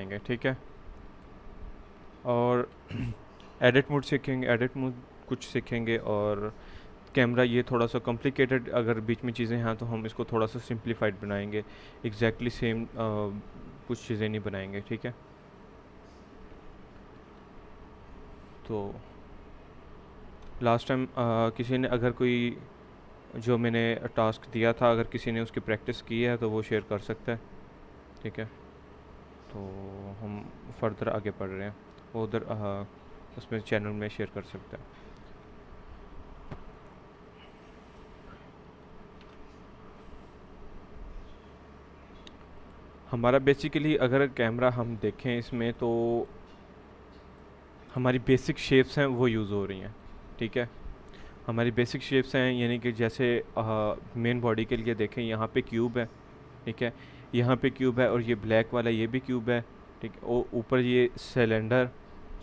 बनाएंगे, ठीक है। और एडिट मोड सीखेंगे, एडिट मोड कुछ सीखेंगे। और कैमरा ये थोड़ा सा कॉम्प्लिकेटेड अगर बीच में चीज़ें हैं तो हम इसको थोड़ा सा सिंप्लीफाइड बनाएंगे, एग्जैक्टली सेम कुछ चीज़ें नहीं बनाएंगे, ठीक है। तो लास्ट टाइम किसी ने अगर कोई जो मैंने टास्क दिया था अगर किसी ने उसकी प्रैक्टिस की है तो वो शेयर कर सकता है, ठीक है। तो हम फर्दर आगे बढ़ रहे हैं, वो उधर उसमें चैनल में शेयर कर सकते हैं। हमारा बेसिकली अगर कैमरा हम देखें इसमें तो हमारी बेसिक शेप्स हैं वो यूज़ हो रही हैं, ठीक है। हमारी बेसिक शेप्स हैं यानी कि जैसे मेन बॉडी के लिए देखें यहाँ पे क्यूब है, ठीक है। यहाँ पे क्यूब है और ये ब्लैक वाला ये भी क्यूब है, ठीक है। और ऊपर ये सिलेंडर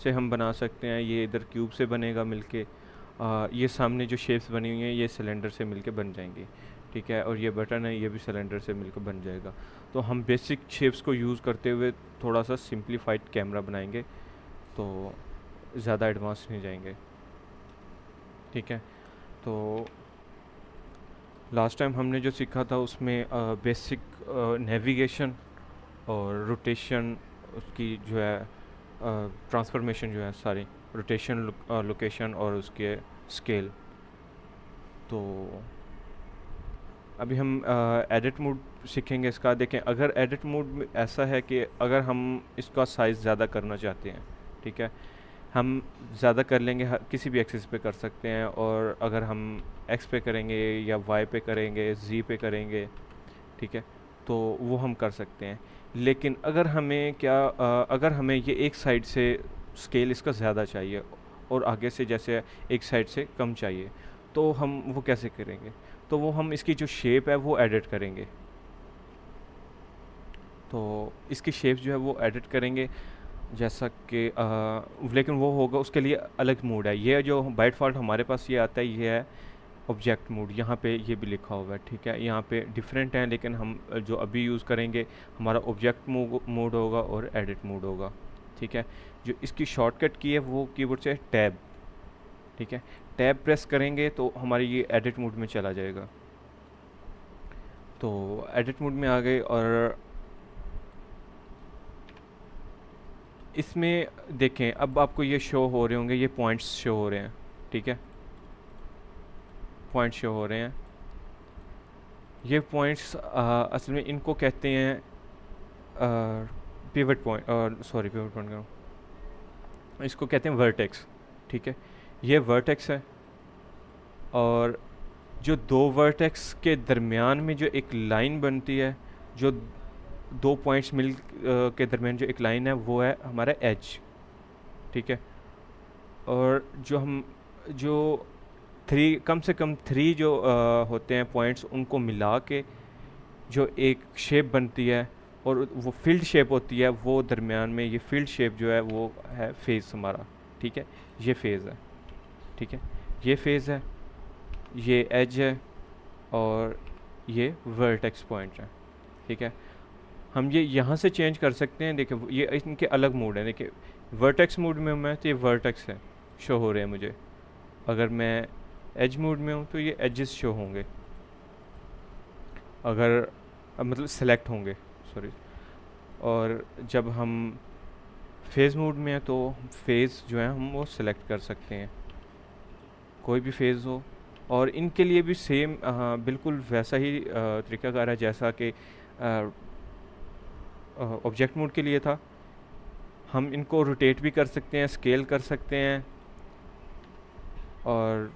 से हम बना सकते हैं, ये इधर क्यूब से बनेगा मिलके। ये सामने जो शेप्स बनी हुई हैं ये सिलेंडर से मिलके बन जाएंगी, ठीक है। और ये बटन है ये भी सिलेंडर से मिलकर बन जाएगा। तो हम बेसिक शेप्स को यूज़ करते हुए थोड़ा सा सिंप्लीफाइड कैमरा बनाएंगे, तो ज़्यादा एडवांस नहीं जाएंगे, ठीक है। तो लास्ट टाइम हमने जो सीखा था उसमें बेसिक नेविगेशन और रोटेशन उसकी जो है ट्रांसफॉर्मेशन जो है सारी रोटेशन लोकेशन और उसके स्केल। तो अभी हम एडिट मोड सीखेंगे इसका। देखें अगर एडिट मोड में ऐसा है कि अगर हम इसका साइज़ ज़्यादा करना चाहते हैं, ठीक है, हम ज़्यादा कर लेंगे, किसी भी एक्सिस पे कर सकते हैं। और अगर हम एक्स पे करेंगे या वाई पे करेंगे जी पे करेंगे, ठीक है, तो वो हम कर सकते हैं। लेकिन अगर हमें अगर हमें ये एक साइड से स्केल इसका ज़्यादा चाहिए और आगे से जैसे एक साइड से कम चाहिए, तो हम वो कैसे करेंगे? तो वो हम इसकी जो शेप है वो एडिट करेंगे। तो इसकी शेप जो है वो एडिट करेंगे जैसा कि लेकिन वो होगा उसके लिए अलग मोड है। ये जो बाय डिफ़ॉल्ट हमारे पास ये आता है ये है ऑब्जेक्ट मोड, यहाँ पे ये भी लिखा हुआ है, ठीक है। यहाँ पे डिफरेंट हैं लेकिन हम जो अभी यूज़ करेंगे हमारा ऑब्जेक्ट मोड होगा और एडिट मोड होगा, ठीक है। जो इसकी शॉर्टकट की है वो कीबोर्ड से टैब, ठीक है। टैब प्रेस करेंगे तो हमारी ये एडिट मोड में चला जाएगा। तो एडिट मोड में आ गए और इसमें देखें अब आपको ये शो हो रहे होंगे, ये पॉइंट्स शो हो रहे हैं, ठीक है, पॉइंट्स शो हो रहे हैं। ये पॉइंट्स असल में इनको कहते हैं pivot point, sorry pivot point करो, इसको कहते हैं वर्टेक्स, ठीक है। ये वर्टेक्स है और जो दो वर्टेक्स के दरमियान में जो एक लाइन बनती है, जो दो पॉइंट्स के दरमियान जो एक लाइन है वो है हमारा एज, ठीक है। और जो कम से कम थ्री जो होते हैं पॉइंट्स उनको मिला के जो एक शेप बनती है और वो फील्ड शेप होती है, वो दरमियान में ये फील्ड शेप जो है वो है फेज़ हमारा, ठीक है। ये फेज़ है, ठीक है, ये फेज़ है, ये एज है और ये वर्टेक्स पॉइंट है, ठीक है। हम ये यहाँ से चेंज कर सकते हैं। देखिए ये इनके अलग मोड है, देखिए वर्टेक्स मोड में मैं तो ये वर्टेक्स है शो हो रहे हैं मुझे। अगर मैं एज मोड में हूँ तो ये एजेस शो होंगे, अगर मतलब सेलेक्ट होंगे, सॉरी। और जब हम फेज़ मोड में हैं तो फेज़ जो है हम वो सिलेक्ट कर सकते हैं, कोई भी फेज़ हो। और इनके लिए भी सेम बिल्कुल वैसा ही तरीकाकार है जैसा कि ऑब्जेक्ट मोड के लिए था। हम इनको रोटेट भी कर सकते हैं, स्केल कर सकते हैं और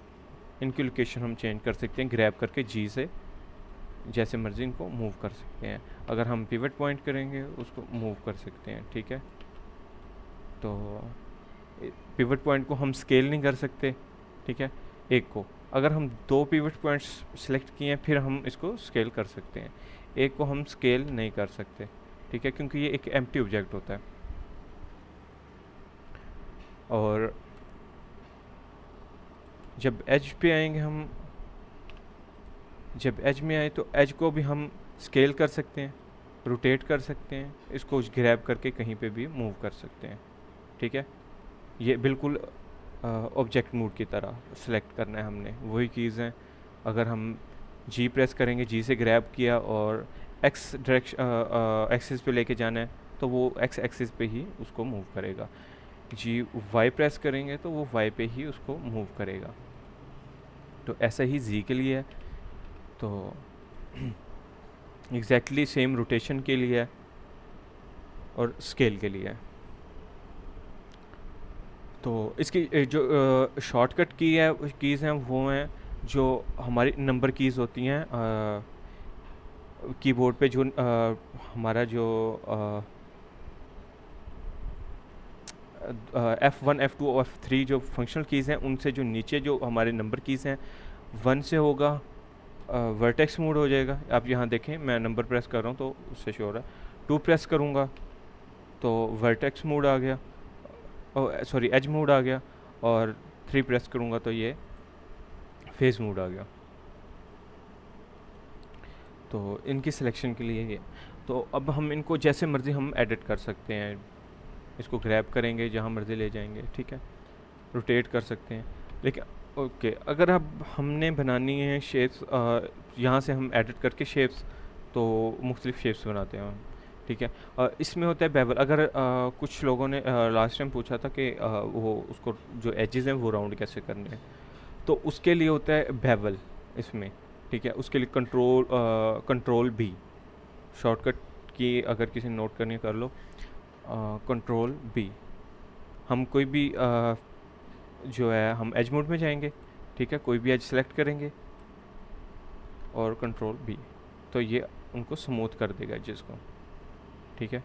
इनकी लोकेशन हम चेंज कर सकते हैं ग्रैब करके जी से, जैसे मर्जी इनको मूव कर सकते हैं। अगर हम पिवट पॉइंट करेंगे उसको मूव कर सकते हैं, ठीक है। तो पिवट पॉइंट को हम स्केल नहीं कर सकते, ठीक है, एक को। अगर हम दो पिवट पॉइंट्स सेलेक्ट किए हैं फिर हम इसको स्केल कर सकते हैं, एक को हम स्केल नहीं कर सकते, ठीक है, क्योंकि ये एक एम्प्टी ऑब्जेक्ट होता है। और जब एज पे आएंगे हम, जब एज में आए तो एज को भी हम स्केल कर सकते हैं, रोटेट कर सकते हैं, इसको ग्रैब करके कहीं पे भी मूव कर सकते हैं, ठीक है। ये बिल्कुल ऑब्जेक्ट मोड की तरह सेलेक्ट करना है हमने, वही कीज़ हैं। अगर हम जी प्रेस करेंगे, जी से ग्रैब किया और एक्स डायरेक्शन एक्सिस पे लेके जाना है तो वो एक्स एक्सिस पे ही उसको मूव करेगा। जी वाई प्रेस करेंगे तो वो वाई पे ही उसको मूव करेगा। तो ऐसा ही जी के लिए है, तो एग्जैक्टली सेम रोटेशन के लिए है और स्केल के लिए है। तो इसकी जो शॉर्टकट कीज़ हैं वो हैं जो हमारी नंबर कीज़ होती हैं कीबोर्ड पे, जो हमारा जो F1 F2 और F3 जो फंक्शनल कीज़ हैं, उनसे जो नीचे जो हमारे नंबर कीज़ हैं, 1 से होगा वर्टेक्स मोड हो जाएगा। आप यहाँ देखें मैं नंबर प्रेस कर रहा हूँ तो उससे शो हो रहा है। 2 प्रेस करूँगा तो वर्टेक्स मोड आ गया, सॉरी एज मोड आ गया, और 3 प्रेस करूँगा तो ये फेस मोड आ गया। तो इनकी सिलेक्शन के लिए ये, तो अब हम इनको जैसे मर्ज़ी हम एडिट कर सकते हैं। इसको ग्रैब करेंगे, जहाँ मर्ज़ी ले जाएंगे, ठीक है। रोटेट कर सकते हैं, लेकिन ओके अगर अब हमने बनानी है शेप्स, यहाँ से हम एडिट करके शेप्स, तो मुख्तलिफ शेप्स बनाते हैं हम, ठीक है। इसमें होता है बेवल। अगर कुछ लोगों ने लास्ट टाइम पूछा था कि वो उसको जो एजेस हैं वो राउंड कैसे करने हैं, तो उसके लिए होता है बेवल इसमें, ठीक है। उसके लिए कंट्रोल बी शॉर्टकट की, अगर किसी ने नोट करनी है कर लो, कंट्रोल बी। हम कोई भी जो है हम एज मोड में जाएंगे, ठीक है, कोई भी एज सेलेक्ट करेंगे और कंट्रोल बी, तो ये उनको स्मूथ कर देगा एजेस को, ठीक है।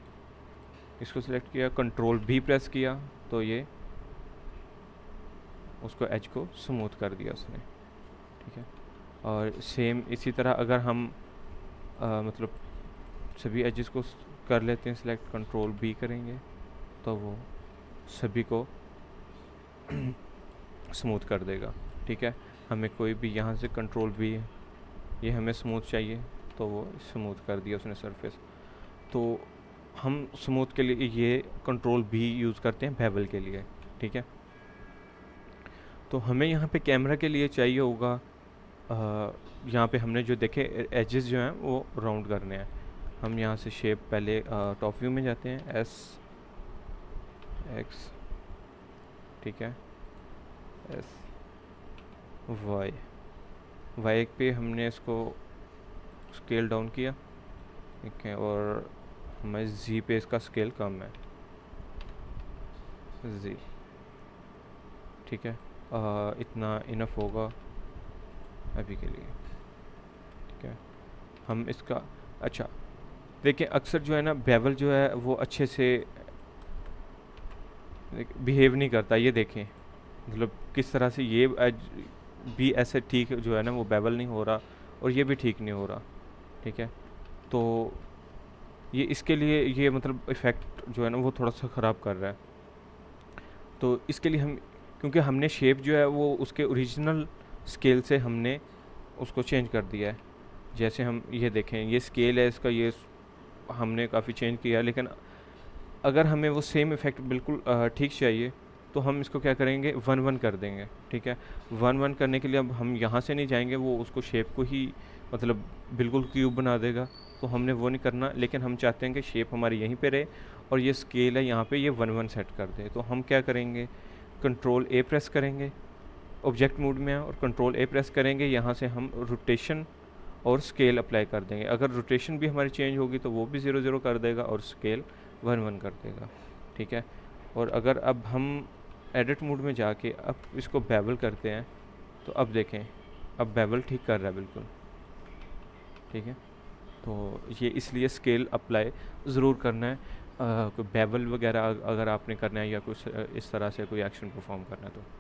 इसको सिलेक्ट किया, कंट्रोल बी प्रेस किया तो ये उसको एज को स्मूथ कर दिया उसने, ठीक है। और सेम इसी तरह अगर हम मतलब सभी एजेस को कर लेते हैं सिलेक्ट, कंट्रोल बी करेंगे तो वो सभी को स्मूथ कर देगा, ठीक है। हमें कोई भी यहाँ से कंट्रोल बी है, ये हमें स्मूथ चाहिए तो वो स्मूथ कर दिया उसने सरफेस। तो हम स्मूथ के लिए ये कंट्रोल बी यूज़ करते हैं बेवल के लिए, ठीक है। तो हमें यहाँ पे कैमरा के लिए चाहिए होगा, यहाँ पे हमने जो देखे एजेस जो हैं वो राउंड करने हैं। हम यहाँ से शेप पहले टॉप व्यू में जाते हैं, एस एक्स, ठीक है, एस वाई, वाई पे हमने इसको स्केल डाउन किया, ठीक है, और हमें जी पे इसका स्केल कम है, जी, ठीक है। इतना इनफ होगा अभी के लिए, ठीक है। हम इसका अच्छा देखिए, अक्सर जो है ना बेवल जो है वो अच्छे से बिहेव नहीं करता। ये देखें मतलब किस तरह से ये भी ऐसे ठीक जो है ना वो बेवल नहीं हो रहा, और ये भी ठीक नहीं हो रहा, ठीक है। तो ये इसके लिए ये मतलब इफ़ेक्ट जो है ना वो थोड़ा सा ख़राब कर रहा है। तो इसके लिए हम, क्योंकि हमने शेप जो है वो उसके ओरिजिनल स्केल से हमने उसको चेंज कर दिया है। जैसे हम ये देखें, ये स्केल है इसका, ये हमने काफ़ी चेंज किया, लेकिन अगर हमें वो सेम इफ़ेक्ट बिल्कुल ठीक चाहिए तो हम इसको क्या करेंगे, 1-1 कर देंगे, ठीक है। 1-1 करने के लिए अब हम यहाँ से नहीं जाएंगे, वो उसको शेप को ही मतलब बिल्कुल क्यूब बना देगा, तो हमने वो नहीं करना। लेकिन हम चाहते हैं कि शेप हमारी यहीं पे रहे और ये स्केल है यहाँ पे ये 1-1 सेट कर दे। तो हम क्या करेंगे, कंट्रोल ए प्रेस करेंगे, ऑब्जेक्ट मोड में है, और कंट्रोल ए प्रेस करेंगे, यहाँ से हम रोटेशन और स्केल अप्लाई कर देंगे। अगर रोटेशन भी हमारी चेंज होगी तो वो भी 0-0 कर देगा और स्केल 1-1 कर देगा, ठीक है। और अगर अब हम एडिट मोड में जाके अब इसको बेवल करते हैं तो अब देखें, अब बेवल ठीक कर रहा है बिल्कुल, ठीक है। तो ये इसलिए स्केल अप्लाई ज़रूर करना है, कोई बेवल वगैरह अगर आपने करना है या कुछ इस तरह से कोई एक्शन परफॉर्म करना है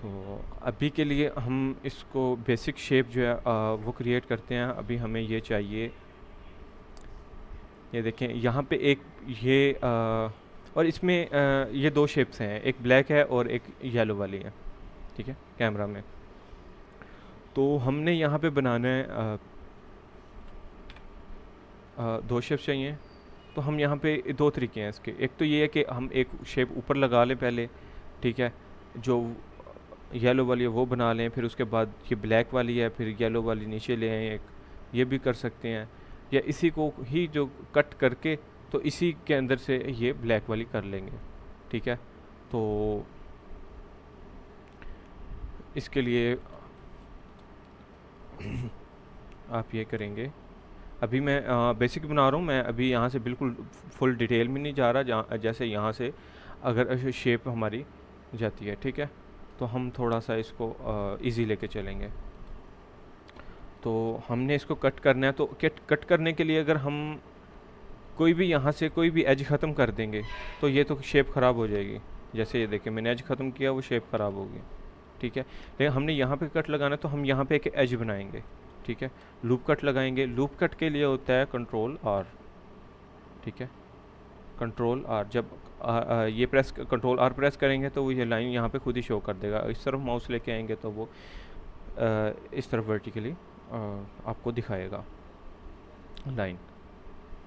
तो अभी के लिए हम इसको बेसिक शेप जो है वो क्रिएट करते हैं। अभी हमें ये चाहिए, ये देखें यहाँ पे एक ये और इसमें ये 2 शेप्स हैं, एक ब्लैक है और एक येलो वाली है, ठीक है, कैमरा में। तो हमने यहाँ पे बनाना है दो शेप चाहिए, तो हम यहाँ पे दो तरीके हैं इसके। एक तो ये है कि हम एक शेप ऊपर लगा लें पहले, ठीक है, जो येलो वाली है वो बना लें, फिर उसके बाद ये ब्लैक वाली है, फिर येलो वाली नीचे ले आएँ एक, ये भी कर सकते हैं। या इसी को ही जो कट करके तो इसी के अंदर से ये ब्लैक वाली कर लेंगे, ठीक है। तो इसके लिए आप ये करेंगे, अभी मैं बेसिक बना रहा हूँ, मैं अभी यहाँ से बिल्कुल फुल डिटेल में नहीं जा रहा, जहाँ जैसे यहाँ से अगर शेप हमारी जाती है, ठीक है, तो हम थोड़ा सा इसको इजी लेके चलेंगे। तो हमने इसको कट करना है, तो कट करने के लिए अगर हम कोई भी यहाँ से कोई भी एज ख़त्म कर देंगे तो ये तो शेप ख़राब हो जाएगी। जैसे ये देखिए मैंने एज ख़त्म किया, वो शेप ख़राब होगी, ठीक है। लेकिन हमने यहाँ पे कट लगाना है, तो हम यहाँ पे एक एज बनाएंगे, ठीक है, लूप कट लगाएंगे। लूप कट के लिए होता है कंट्रोल आर, ठीक है, कंट्रोल आर। जब ये प्रेस कंट्रोल आर प्रेस करेंगे तो वो ये लाइन यहाँ पे खुद ही शो कर देगा। इस तरफ माउस लेके आएंगे तो वो इस तरफ वर्टिकली आपको दिखाएगा लाइन।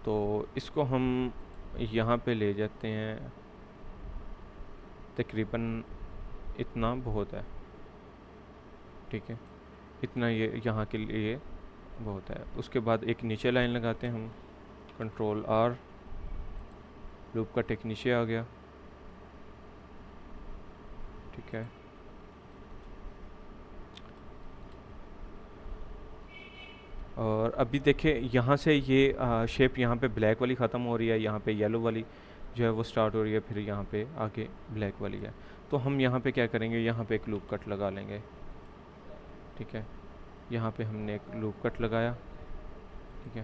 तो इसको हम यहाँ पे ले जाते हैं, तकरीबन इतना बहुत है, ठीक है, इतना ये यहाँ के लिए बहुत है। उसके बाद एक नीचे लाइन लगाते हैं हम, कंट्रोल आर, लूप कट एक नीचे आ गया, ठीक है। और अभी देखें यहाँ से ये शेप यहाँ पे ब्लैक वाली ख़त्म हो रही है, यहाँ पे येलो वाली जो है वो स्टार्ट हो रही है, फिर यहाँ पे आगे ब्लैक वाली है। तो हम यहाँ पे क्या करेंगे, यहाँ पे एक लूप कट लगा लेंगे, ठीक है। यहाँ पे हमने एक लूप कट लगाया, ठीक है।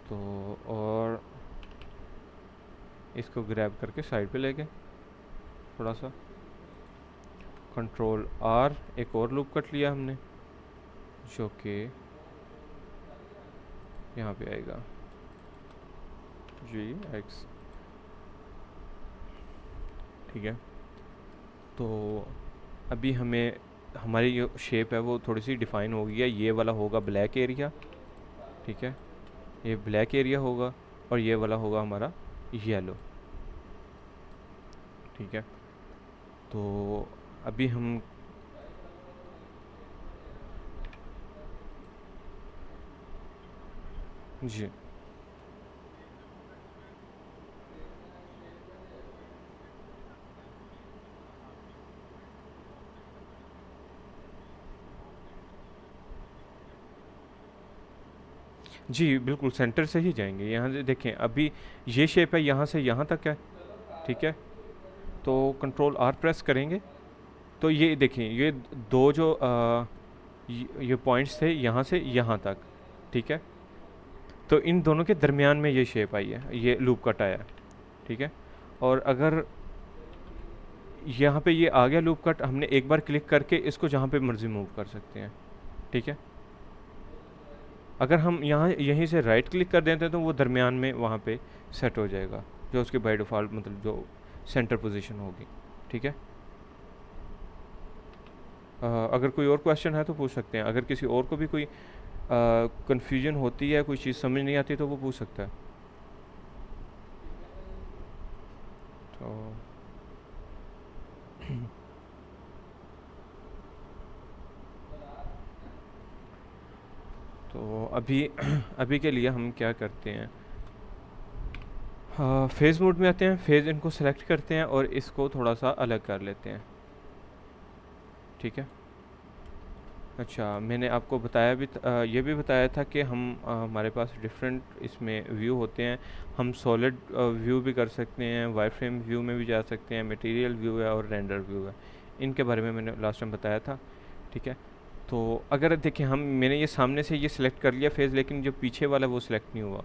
तो और इसको ग्रैब करके साइड पे ले गए थोड़ा सा, कंट्रोल आर, एक और लूप कट लिया हमने जो कि यहाँ पे आएगा जी एक्स, ठीक है। तो अभी हमें हमारी जो शेप है वो थोड़ी सी डिफ़ाइन हो गई है। ये वाला होगा ब्लैक एरिया, ठीक है, ये ब्लैक एरिया होगा, और ये वाला होगा हमारा येलो, ठीक है। तो अभी हम जी जी बिल्कुल सेंटर से ही जाएंगे। यहाँ से देखें अभी ये शेप है, यहाँ से यहाँ तक है, ठीक है। तो कंट्रोल आर प्रेस करेंगे तो ये देखें, ये दो जो ये पॉइंट्स थे यहाँ से यहाँ तक, ठीक है। तो इन दोनों के दरमियान में ये शेप आई है, ये लूप कट आया है, ठीक है। और अगर यहाँ पे ये आ गया लूप कट, हमने एक बार क्लिक करके इसको जहाँ पे मर्जी मूव कर सकते हैं, ठीक है। अगर हम यहाँ यहीं से राइट क्लिक कर देते हैं तो वो दरमियान में वहाँ पे सेट हो जाएगा, जो उसके बाय डिफ़ॉल्ट मतलब जो सेंटर पोजीशन होगी, ठीक है। अगर कोई और क्वेश्चन है तो पूछ सकते हैं। अगर किसी और को भी कोई कन्फ्यूजन होती है, कोई चीज़ समझ नहीं आती तो वो पूछ सकता है। तो तो अभी अभी के लिए हम क्या करते हैं, फेज़ मोड में आते हैं, फेज़ इनको सेलेक्ट करते हैं और इसको थोड़ा सा अलग कर लेते हैं, ठीक है। अच्छा मैंने आपको बताया भी ये भी बताया था कि हम हमारे पास डिफरेंट इसमें व्यू होते हैं। हम सॉलिड व्यू भी कर सकते हैं, वायर फ्रेम व्यू में भी जा सकते हैं, मटेरियल व्यू है और रेंडर व्यू है। इनके बारे में मैंने लास्ट टाइम बताया था, ठीक है। तो अगर देखें मैंने ये सामने से ये सिलेक्ट कर लिया फेज़, लेकिन जो पीछे वाला वो सिलेक्ट नहीं हुआ,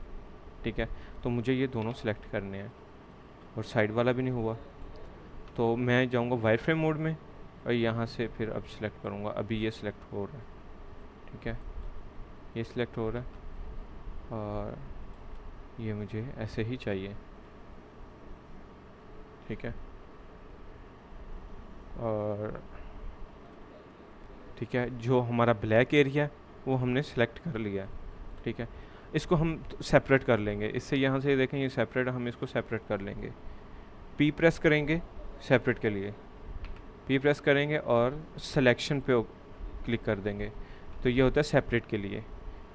ठीक है। तो मुझे ये दोनों सिलेक्ट करने हैं और साइड वाला भी नहीं हुआ। तो मैं जाऊँगा वायर फ्रेम मोड में और यहाँ से फिर अब सिलेक्ट करूँगा। अभी ये सिलेक्ट हो रहा है, ठीक है, ये सिलेक्ट हो रहा है और ये मुझे ऐसे ही चाहिए, ठीक है। और ठीक है, जो हमारा ब्लैक एरिया वो हमने सेलेक्ट कर लिया है, ठीक है। इसको हम सेपरेट कर लेंगे, इससे यहाँ से देखें ये सेपरेट, हम इसको सेपरेट कर लेंगे। पी प्रेस करेंगे सेपरेट के लिए, पी प्रेस करेंगे और सिलेक्शन पे क्लिक कर देंगे, तो ये होता है सेपरेट के लिए।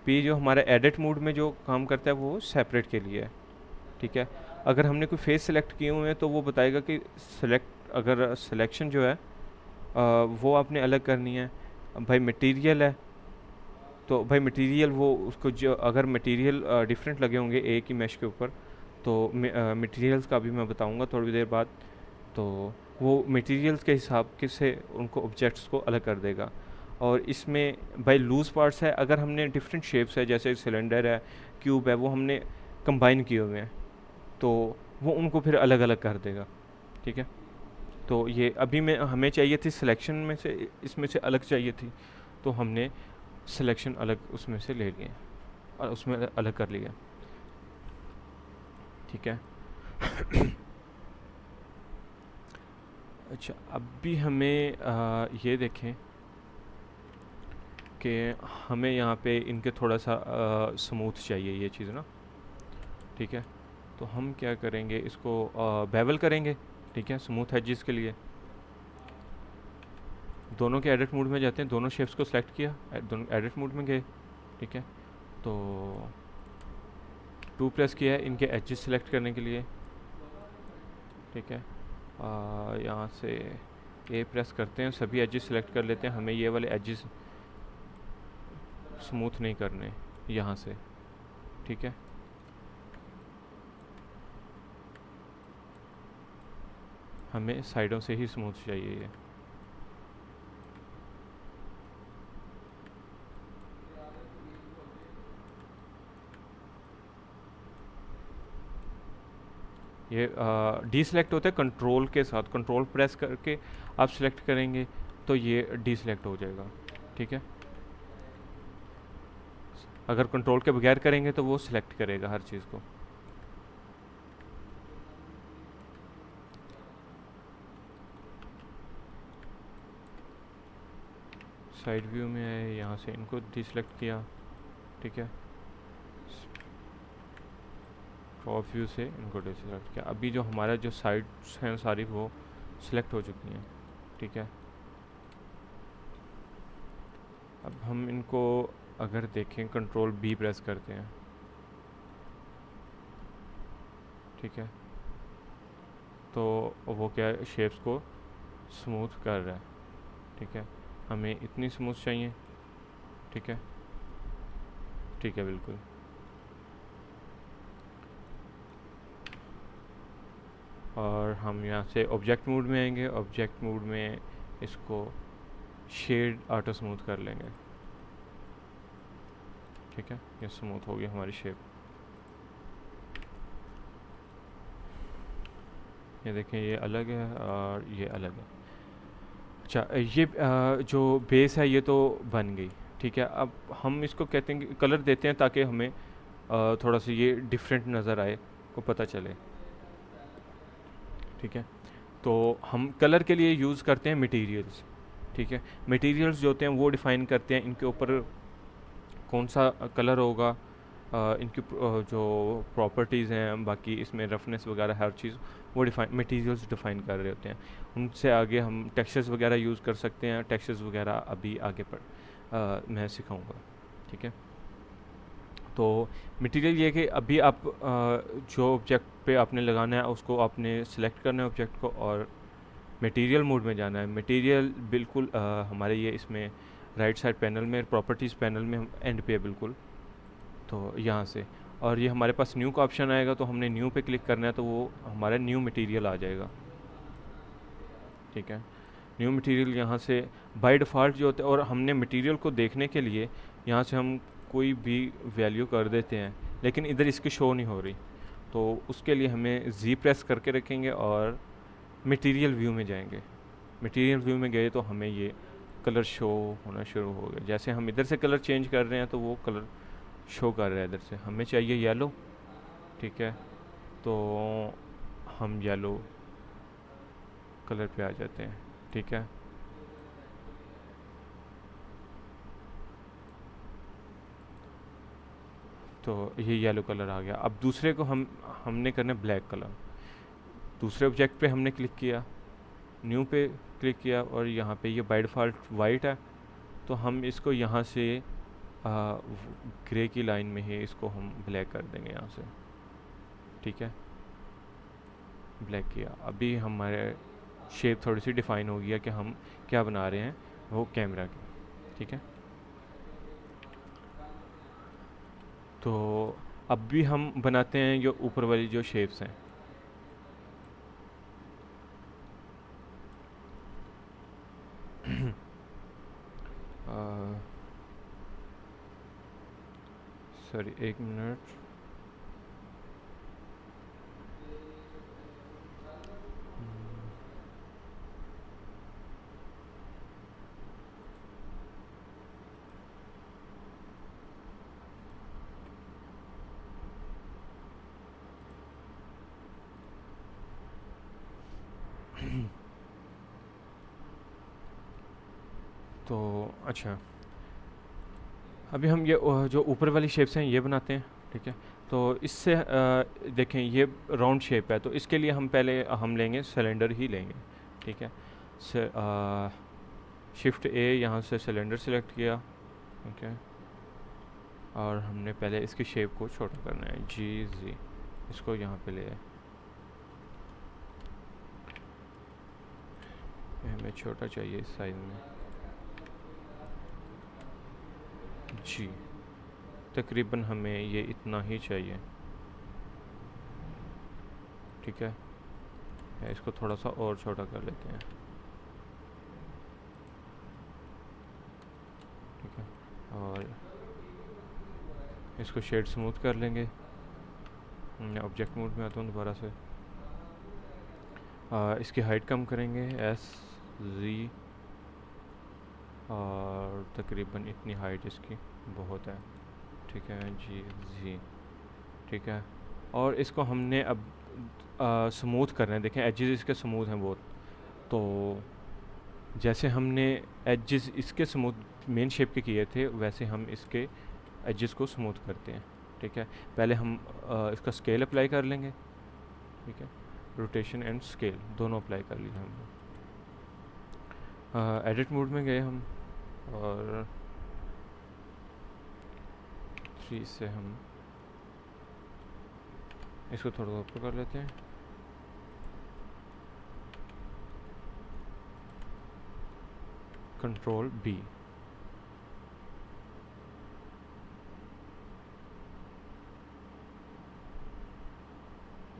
पी जो हमारा एडिट मोड में जो काम करता है वो सेपरेट के लिए है, ठीक है। अगर हमने कोई फेस सेलेक्ट किए हुए हैं तो वो बताएगा कि सेलेक्ट, अगर सिलेक्शन जो है वो आपने अलग करनी है। भाई मटेरियल है तो भाई मटेरियल वो उसको जो अगर मटेरियल डिफरेंट लगे होंगे एक ही मैश के ऊपर, तो मटेरियल्स का भी मैं बताऊंगा थोड़ी देर बाद, तो वो मटेरियल्स के हिसाब के से उनको ऑब्जेक्ट्स को अलग कर देगा। और इसमें भाई लूज़ पार्ट्स है, अगर हमने डिफरेंट शेप्स है जैसे सिलेंडर है, क्यूब है, वो हमने कंबाइन किए हुए हैं तो वो उनको फिर अलग अलग कर देगा, ठीक है। तो ये अभी में हमें चाहिए थी सिलेक्शन में से, इसमें से अलग चाहिए थी, तो हमने सिलेक्शन अलग उसमें से ले लिए और उसमें अलग कर लिया, ठीक है। अच्छा, अब भी हमें ये देखें कि हमें यहाँ पे इनके थोड़ा सा स्मूथ चाहिए ये चीज़ ना, ठीक है। तो हम क्या करेंगे, इसको बेवल करेंगे, ठीक है, स्मूथ एजेस के लिए। दोनों के एडिट मोड में जाते हैं, दोनों शेप्स को सिलेक्ट किया, दोनों एडिट मोड में गए, ठीक है। तो 2 प्रेस किया है इनके एजेस सिलेक्ट करने के लिए, ठीक है। यहाँ से ए प्रेस करते हैं, सभी एजेस सिलेक्ट कर लेते हैं, हमें ये वाले एजेस स्मूथ नहीं करने यहाँ से, ठीक है। हमें साइडों से ही स्मूथ चाहिए ये। ये डी सेलेक्ट होता है कंट्रोल के साथ, कंट्रोल प्रेस करके आप सिलेक्ट करेंगे तो ये डी सेलेक्ट हो जाएगा, ठीक है। अगर कंट्रोल के बगैर करेंगे तो वो सिलेक्ट करेगा हर चीज़ को। साइड व्यू में है, यहाँ से इनको डी सेलेक्ट किया, ठीक है। टॉप व्यू से इनको डी सेलेक्ट किया। अभी जो हमारा जो साइड्स हैं सारी वो सिलेक्ट हो चुकी हैं, ठीक है। अब हम इनको अगर देखें कंट्रोल बी प्रेस करते हैं, ठीक है, तो वो क्या शेप्स को स्मूथ कर रहा है, ठीक है। हमें इतनी स्मूथ चाहिए, ठीक है, ठीक है, बिल्कुल। और हम यहाँ से ऑब्जेक्ट मोड में आएंगे, ऑब्जेक्ट मोड में इसको शेड ऑटो स्मूथ कर लेंगे, ठीक है। ये स्मूथ हो गई हमारी शेप। ये देखें ये अलग है और ये अलग है। अच्छा, ये जो बेस है ये तो बन गई, ठीक है। अब हम इसको कहते हैं कि कलर देते हैं ताकि हमें थोड़ा सा ये डिफरेंट नज़र आए, को पता चले, ठीक है। तो हम कलर के लिए यूज़ करते हैं मटेरियल्स, ठीक है। मटेरियल्स जो होते हैं वो डिफ़ाइन करते हैं इनके ऊपर कौन सा कलर होगा, इनकी जो प्रॉपर्टीज़ हैं, बाकी इसमें रफनेस वगैरह हर चीज़ वो मटेरियल्स डिफ़ाइन कर रहे होते हैं। उनसे आगे हम टेक्सचर्स वगैरह यूज़ कर सकते हैं, टेक्सचर्स वगैरह अभी आगे मैं सिखाऊंगा, ठीक है। तो मटेरियल ये कि अभी आप जो ऑब्जेक्ट पे आपने लगाना है उसको आपने सेलेक्ट करना है ऑब्जेक्ट को और मटेरियल मोड में जाना है। मटेरियल बिल्कुल हमारे ये इसमें राइट साइड पैनल में प्रॉपर्टीज़ पैनल में एंड पे है बिल्कुल, तो यहाँ से, और ये हमारे पास न्यू का ऑप्शन आएगा तो हमने न्यू पे क्लिक करना है तो वो हमारा न्यू मटेरियल आ जाएगा, ठीक है। न्यू मटेरियल यहाँ से बाय डिफ़ॉल्ट जो होता है, और हमने मटेरियल को देखने के लिए यहाँ से हम कोई भी वैल्यू कर देते हैं लेकिन इधर इसकी शो नहीं हो रही, तो उसके लिए हमें जी प्रेस करके रखेंगे और मटेरियल व्यू में जाएंगे। मटेरियल व्यू में गए तो हमें ये कलर शो होना शुरू हो गया। जैसे हम इधर से कलर चेंज कर रहे हैं तो वो कलर शो कर रहा है इधर से। हमें चाहिए येलो, ठीक है, तो हम येलो कलर पे आ जाते हैं, ठीक है। तो तो ये येलो कलर आ गया। अब दूसरे को हमने करना ब्लैक कलर। दूसरे ऑब्जेक्ट पे हमने क्लिक किया, न्यू पे क्लिक किया, और यहाँ पे ये बाय डिफ़ॉल्ट वाइट है, तो हम इसको यहाँ से ग्रे की लाइन में ही इसको हम ब्लैक कर देंगे यहाँ से। ठीक है, ब्लैक किया। अभी हमारे शेप थोड़ी सी डिफ़ाइन हो गया कि हम क्या बना रहे हैं, वो कैमरा की। ठीक है, तो अब भी हम बनाते हैं जो ऊपर वाली जो शेप्स हैं। सॉरी, एक मिनट। तो अच्छा, अभी हम ये जो ऊपर वाली शेप्स हैं ये बनाते हैं। ठीक है, तो इससे देखें ये राउंड शेप है, तो इसके लिए हम पहले हम लेंगे सिलेंडर ही लेंगे। ठीक है, शिफ्ट ए, यहाँ से सिलेंडर सेलेक्ट किया। ठीक है, और हमने पहले इसकी शेप को छोटा करना है, जी, इसको यहाँ पे ले आए। हमें छोटा चाहिए इस साइज में, जी, तकरीबन हमें ये इतना ही चाहिए। ठीक है, इसको थोड़ा सा और छोटा कर लेते हैं। ठीक है, और इसको शेड स्मूथ कर लेंगे। ऑब्जेक्ट मोड में आता हूँ दोबारा से। इसकी हाइट कम करेंगे, SZ, और तकरीबन इतनी हाइट इसकी बहुत है। ठीक है, GZ। ठीक है, और इसको हमने अब स्मूथ करना है। देखें एजेस इसके स्मूथ हैं बहुत, तो जैसे हमने एजेस इसके स्मूथ मेन शेप के किए थे, वैसे हम इसके एजेस को स्मूथ करते हैं। ठीक है, पहले हम इसका स्केल अप्लाई कर लेंगे। ठीक है, रोटेशन एंड स्केल दोनों अप्लाई कर लिया हमने। एडिट मोड में गए हम, और 3 से हम इसको थोड़ा ऊपर कर लेते हैं। कंट्रोल B,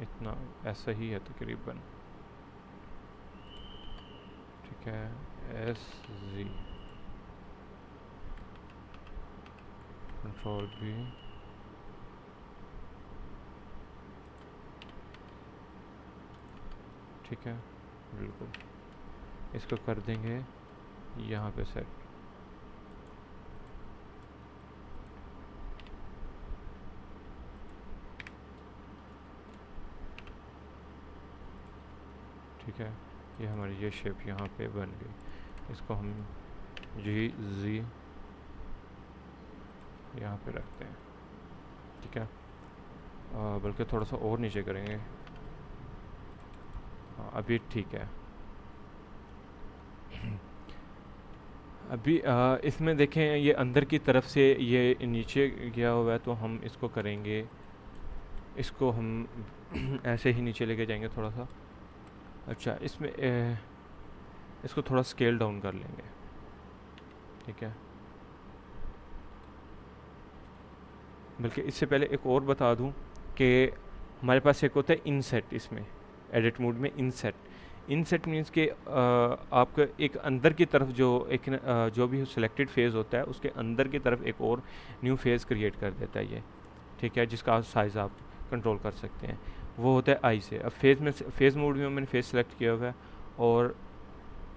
इतना ऐसा ही है तकरीबन। ठीक है, SZ, कंट्रोल B, ठीक है, बिल्कुल। इसको कर देंगे यहाँ पे सेट। ठीक है, ये हमारी ये शेप यहाँ पे बन गई। इसको हम GZ यहाँ पे रखते हैं। ठीक है, बल्कि थोड़ा सा और नीचे करेंगे। अभी ठीक है। अभी इसमें देखें ये अंदर की तरफ से ये नीचे गया हुआ है, तो हम इसको करेंगे, इसको हम ऐसे ही नीचे लेके जाएंगे थोड़ा सा। अच्छा, इसमें इसको थोड़ा स्केल डाउन कर लेंगे। ठीक है, बल्कि इससे पहले एक और बता दूं कि हमारे पास एक होता है इनसेट, इसमें एडिट मोड में इनसेट मीन्स कि आपका एक अंदर की तरफ जो एक जो भी सिलेक्टेड फेज़ होता है उसके अंदर की तरफ एक और न्यू फेज़ क्रिएट कर देता है ये। ठीक है, जिसका साइज़ आप कंट्रोल कर सकते हैं, वो होता है आई से। अब फेज़ मोड में मैंने फेस सेलेक्ट किया हुआ है, और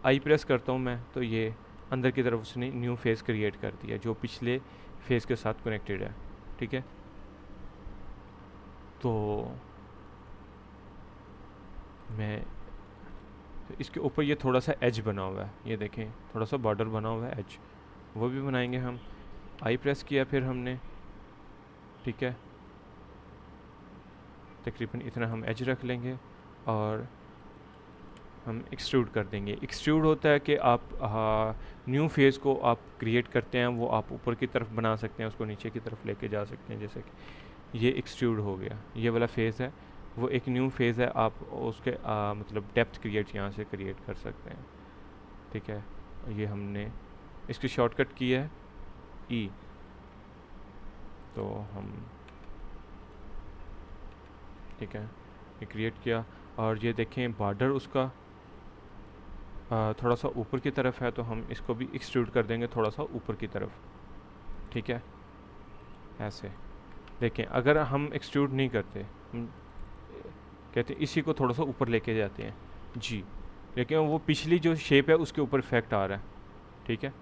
आई प्रेस करता हूँ मैं, तो ये अंदर की तरफ उसने न्यू फेज़ क्रिएट कर दिया जो पिछले फेज़ के साथ कनेक्टेड है। ठीक है, तो मैं तो इसके ऊपर ये थोड़ा सा एज बना हुआ है, ये देखें थोड़ा सा बॉर्डर बना हुआ है एज, वो भी बनाएंगे हम। आई प्रेस किया फिर हमने, ठीक है, तकरीबन इतना हम एज रख लेंगे और हम एक्सट्रूड कर देंगे। एक्सट्रूड होता है कि आप न्यू फेज़ को आप क्रिएट करते हैं, वो आप ऊपर की तरफ बना सकते हैं, उसको नीचे की तरफ लेके जा सकते हैं। जैसे कि ये एक्सट्रूड हो गया, ये वाला फेज़ है, वो एक न्यू फेज़ है, आप उसके मतलब डेप्थ क्रिएट यहाँ से क्रिएट कर सकते हैं। ठीक है, ये हमने इसकी शॉर्टकट की है ई, तो हम ठीक है ये क्रिएट किया। और ये देखें बॉर्डर उसका थोड़ा सा ऊपर की तरफ है, तो हम इसको भी एक्सट्रूड कर देंगे थोड़ा सा ऊपर की तरफ। ठीक है, ऐसे देखें, अगर हम एक्सट्रूड नहीं करते, हम कहते हैं इसी को थोड़ा सा ऊपर लेके जाते हैं जी, लेकिन वो पिछली जो शेप है उसके ऊपर इफेक्ट आ रहा है। ठीक है,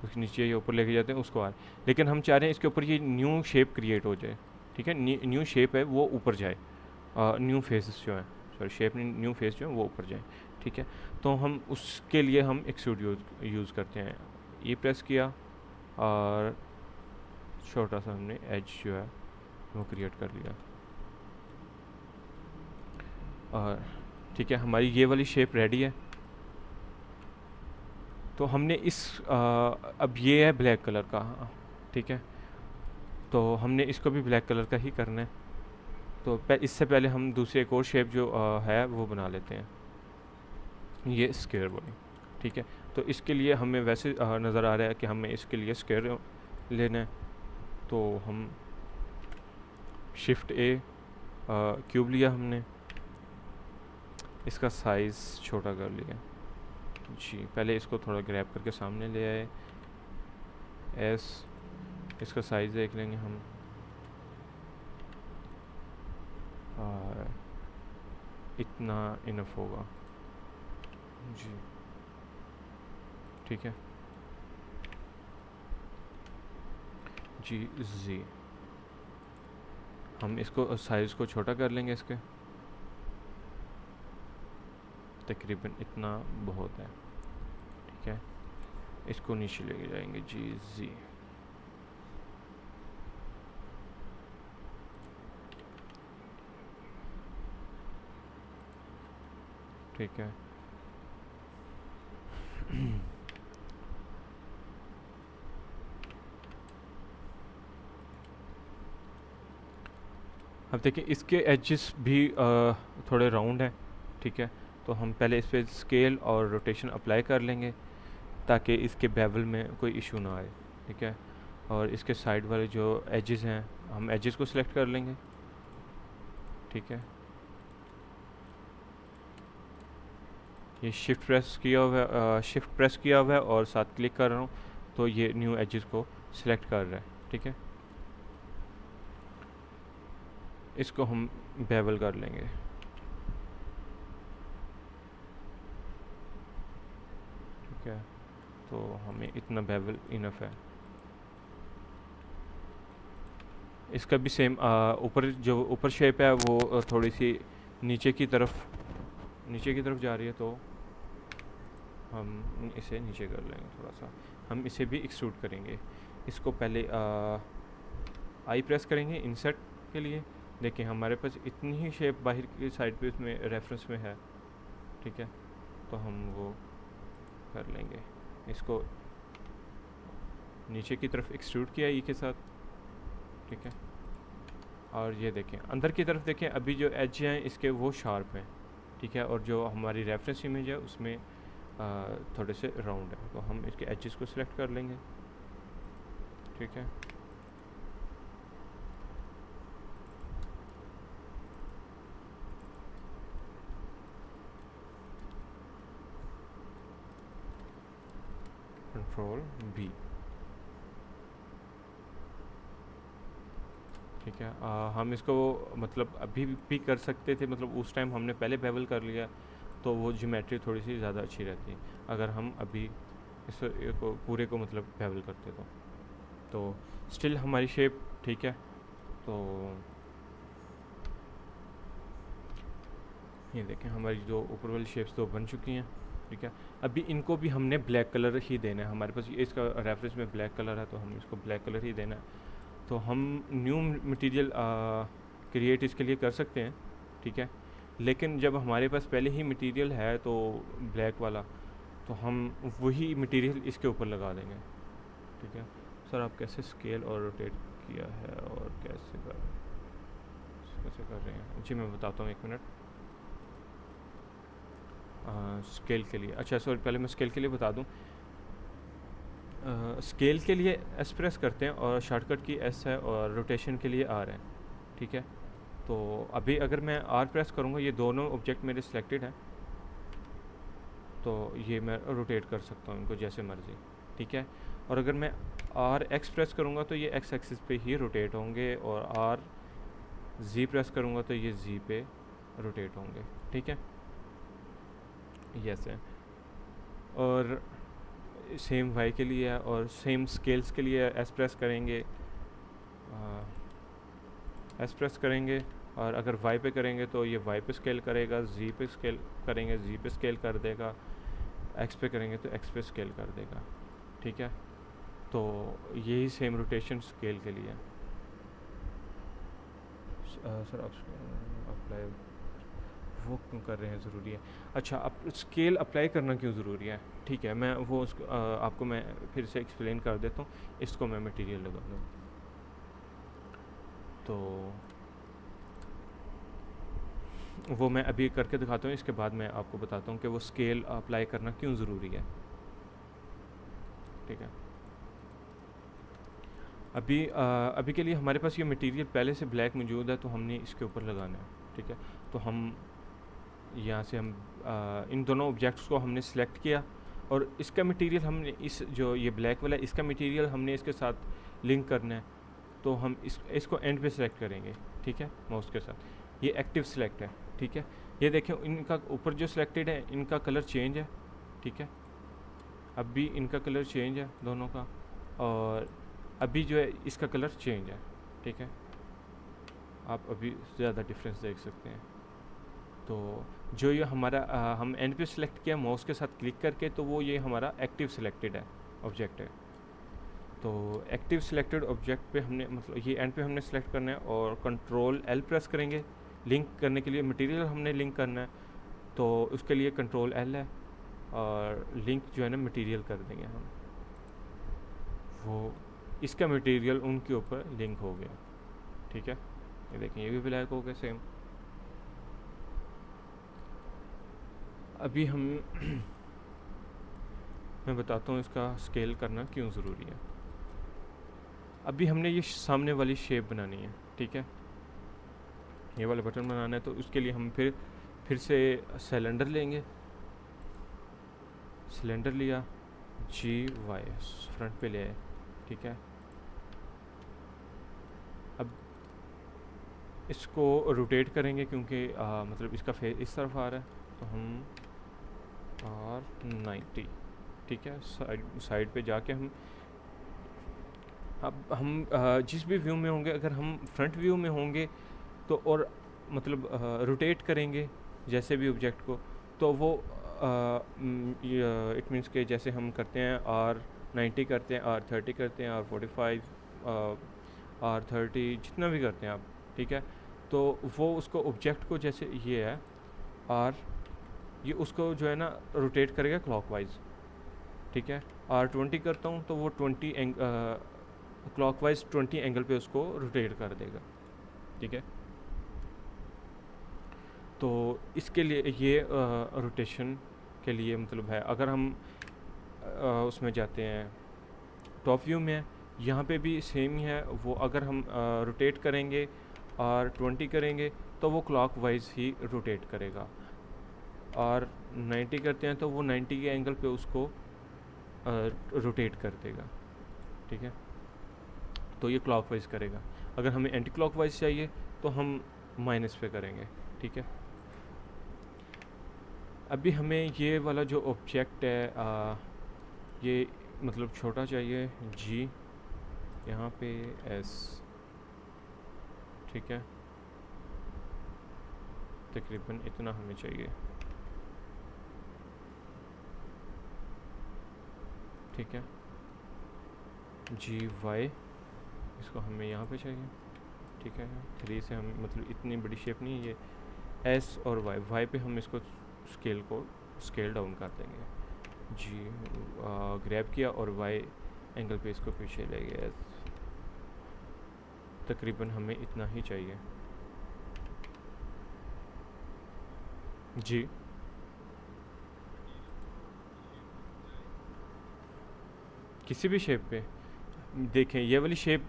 उसके नीचे ये ऊपर लेके जाते हैं उसको आ रहा है, लेकिन हम चाह रहे हैं इसके ऊपर ये न्यू शेप क्रिएट हो जाए। ठीक है, न्यू शेप है वो ऊपर जाए, न्यू फेसेस जो हैं, सॉरी शेप नहीं, न्यू फेस जो है वो ऊपर जाए। ठीक है, तो हम उसके लिए हम एक्सट्रूड यूज़ करते हैं। ये प्रेस किया और छोटा सा हमने एज जो है वो क्रिएट कर लिया। और ठीक है, हमारी ये वाली शेप रेडी है। तो हमने अब ये है ब्लैक कलर का, ठीक है, तो हमने इसको भी ब्लैक कलर का ही करना है। तो इससे पहले हम दूसरी एक और शेप जो है वो बना लेते हैं, ये स्क्वायर बॉडी। ठीक है, तो इसके लिए हमें वैसे नज़र आ रहा है कि हमें इसके लिए स्क्वायर लेना है, तो हम शिफ्ट ए क्यूब लिया, हमने इसका साइज़ छोटा कर लिया जी। पहले इसको थोड़ा ग्रैब करके सामने ले आए, एस, इसका साइज़ देख लेंगे हम, और इतना इनफ होगा जी। ठीक है जी, जी हम इसको साइज़ को छोटा कर लेंगे इसके, तकरीबन इतना बहुत है। ठीक है, इसको नीचे लेके जाएंगे जी, जी। ठीक है अब देखिए इसके एजेस भी थोड़े राउंड हैं। ठीक है, तो हम पहले इस पर स्केल और रोटेशन अप्लाई कर लेंगे ताकि इसके बेवल में कोई इशू ना आए। ठीक है, और इसके साइड वाले जो एजेस हैं, हम एजेस को सिलेक्ट कर लेंगे। ठीक है, ये शिफ्ट प्रेस किया हुआ है, शिफ्ट प्रेस किया हुआ है और साथ क्लिक कर रहा हूँ, तो ये न्यू एजेस को सिलेक्ट कर रहा है। ठीक है, इसको हम बेवल कर लेंगे। ठीक है, तो हमें इतना बेवल इनफ है। इसका भी सेम ऊपर जो ऊपर शेप है वो थोड़ी सी नीचे की तरफ जा रही है, तो हम इसे नीचे कर लेंगे थोड़ा सा। हम इसे भी एक्सट्रूड करेंगे। इसको पहले आई प्रेस करेंगे इंसर्ट के लिए। देखिए हमारे पास इतनी ही शेप बाहर की साइड पे इसमें रेफरेंस में है। ठीक है, तो हम वो कर लेंगे, इसको नीचे की तरफ एक्सट्रूड किया ई के साथ। ठीक है, और ये देखें अंदर की तरफ देखें, अभी जो एज हैं इसके वो शार्प हैं। ठीक है, और जो हमारी रेफरेंस इमेज है उसमें थोड़े से राउंड है, तो हम इसके एजेस को सिलेक्ट कर लेंगे। ठीक है, कंट्रोल बी। ठीक है, हम इसको मतलब अभी भी कर सकते थे, मतलब उस टाइम हमने पहले बेवल कर लिया तो वो ज्योमेट्री थोड़ी सी ज़्यादा अच्छी रहती है। अगर हम अभी इस को पूरे को मतलब बेवल करते तो स्टिल हमारी शेप ठीक है। तो ये देखें हमारी जो ऊपर वाली शेप्स तो बन चुकी हैं। ठीक है, अभी इनको भी हमने ब्लैक कलर ही देना है। हमारे पास इसका रेफरेंस में ब्लैक कलर है, तो हम इसको ब्लैक कलर ही देना है। तो हम न्यू मटेरियल क्रिएट इसके लिए कर सकते हैं, ठीक है। लेकिन जब हमारे पास पहले ही मटेरियल है तो ब्लैक वाला, तो हम वही मटेरियल इसके ऊपर लगा देंगे, ठीक है। सर आप कैसे स्केल और रोटेट किया है और कैसे कर रहे हैं? जी मैं बताता हूँ, एक मिनट। स्केल के लिए, अच्छा सॉरी, पहले मैं स्केल के लिए बता दूँ। स्केल के लिए एस प्रेस करते हैं और शॉर्टकट की एस है, और रोटेशन के लिए आर है, ठीक है। तो अभी अगर मैं आर प्रेस करूँगा, ये दोनों ऑब्जेक्ट मेरे सिलेक्टेड हैं, तो ये मैं रोटेट कर सकता हूँ इनको जैसे मर्ज़ी, ठीक है। और अगर मैं आर एक्स प्रेस करूँगा तो ये एक्स एक्सिस पे ही रोटेट होंगे, और आर जी प्रेस करूँगा तो ये जी पे रोटेट होंगे, ठीक है। यस है। और सेम वाई के लिए है, और सेम स्केल्स के लिए एस प्रेस करेंगे, एस प्रेस करेंगे, और अगर वाई पे करेंगे तो ये वाई पे स्केल करेगा, जी पे स्केल करेंगे, जी पे स्केल कर देगा, एक्स पे करेंगे तो एक्स पे स्केल कर देगा, ठीक है। तो यही सेम रोटेशन स्केल के लिए। सर आप अप्लाई वो क्यों कर रहे हैं, ज़रूरी है? अच्छा, अब स्केल अप्लाई करना क्यों ज़रूरी है, ठीक है। मैं वो आपको मैं फिर से एक्सप्लेन कर देता हूँ। इसको मैं मटेरियल लगा दूँ, तो वो मैं अभी करके दिखाता हूँ, इसके बाद मैं आपको बताता हूँ कि वो स्केल अप्लाई करना क्यों ज़रूरी है, ठीक है। अभी के लिए हमारे पास ये मटेरियल पहले से ब्लैक मौजूद है, तो हमने इसके ऊपर लगाना है, ठीक है। तो हम यहाँ से हम इन दोनों ऑब्जेक्ट्स को हमने सेलेक्ट किया, और इसका मटेरियल हमने इस जो ये ब्लैक वाला इसका मटेरियल हमने इसके साथ लिंक करना है, तो हम इसको एंड पे सेलेक्ट करेंगे, ठीक है, माउस के साथ। ये एक्टिव सेलेक्ट है, ठीक है। ये देखें, इनका ऊपर जो सिलेक्टेड है इनका कलर चेंज है, ठीक है। अब भी इनका कलर चेंज है दोनों का, और अभी जो है इसका कलर चेंज है, ठीक है। आप अभी ज़्यादा डिफरेंस देख सकते हैं। तो जो ये हमारा हम एंड पे सिलेक्ट किया माउस के साथ क्लिक करके, तो वो ये हमारा एक्टिव सिलेक्टेड है ऑब्जेक्ट है। तो एक्टिव सिलेक्टेड ऑब्जेक्ट पे हमने मतलब ये एंड पे हमने सेलेक्ट करना है, और कंट्रोल एल प्रेस करेंगे लिंक करने के लिए। मटेरियल हमने लिंक करना है, तो उसके लिए कंट्रोल एल है, और लिंक जो है ना मटेरियल कर देंगे हम। वो इसका मटेरियल उनके ऊपर लिंक हो गया, ठीक है। ये देखें, ये भी ब्लैक हो गया सेम। अभी हम मैं बताता हूँ इसका स्केल करना क्यों ज़रूरी है। अभी हमने ये सामने वाली शेप बनानी है, ठीक है। ये वाला बटन बनाना है, तो उसके लिए हम फिर से सिलेंडर लेंगे। सिलेंडर लिया, जी वाई फ्रंट पे ले आए, ठीक है। अब इसको रोटेट करेंगे, क्योंकि मतलब इसका फेस इस तरफ आ रहा है, तो हम R90, ठीक है। साइड पे जाके हम अब हम जिस भी व्यू में होंगे, अगर हम फ्रंट व्यू में होंगे तो, और मतलब रोटेट करेंगे जैसे भी ऑब्जेक्ट को, तो वो इट मीन्स के जैसे हम करते हैं R90 करते हैं, R30 करते हैं, R45, R30 जितना भी करते हैं आप, ठीक है। तो वो उसको ऑब्जेक्ट को जैसे ये है R, ये उसको जो है ना रोटेट करेगा क्लॉकवाइज, ठीक है। R20 करता हूँ तो वो 20 क्लॉकवाइज 20 एंगल पे उसको रोटेट कर देगा, ठीक है। तो इसके लिए ये रोटेशन के लिए मतलब है। अगर हम उसमें जाते हैं टॉप व्यू में, यहाँ पे भी सेम ही है वो। अगर हम रोटेट करेंगे और 20 करेंगे तो वो क्लॉकवाइज ही रोटेट करेगा, और 90 करते हैं तो वो 90 के एंगल पे उसको रोटेट कर देगा, ठीक है। तो ये क्लॉकवाइज करेगा। अगर हमें एंटी क्लॉकवाइज चाहिए तो हम माइनस पे करेंगे, ठीक है। अभी हमें ये वाला जो ऑब्जेक्ट है ये मतलब छोटा चाहिए, जी यहाँ पे एस, ठीक है। तकरीबन इतना हमें चाहिए, ठीक है। जी वाई इसको हमें यहाँ पे चाहिए, ठीक है। 3 से हम मतलब इतनी बड़ी शेप नहीं है ये। एस और वाई पे हम इसको स्केल डाउन कर देंगे जी। ग्रैब किया और वाई एंगल पे इसको पीछे ले गया। तकरीबन हमें इतना ही चाहिए जी। किसी भी शेप पे देखें, ये वाली शेप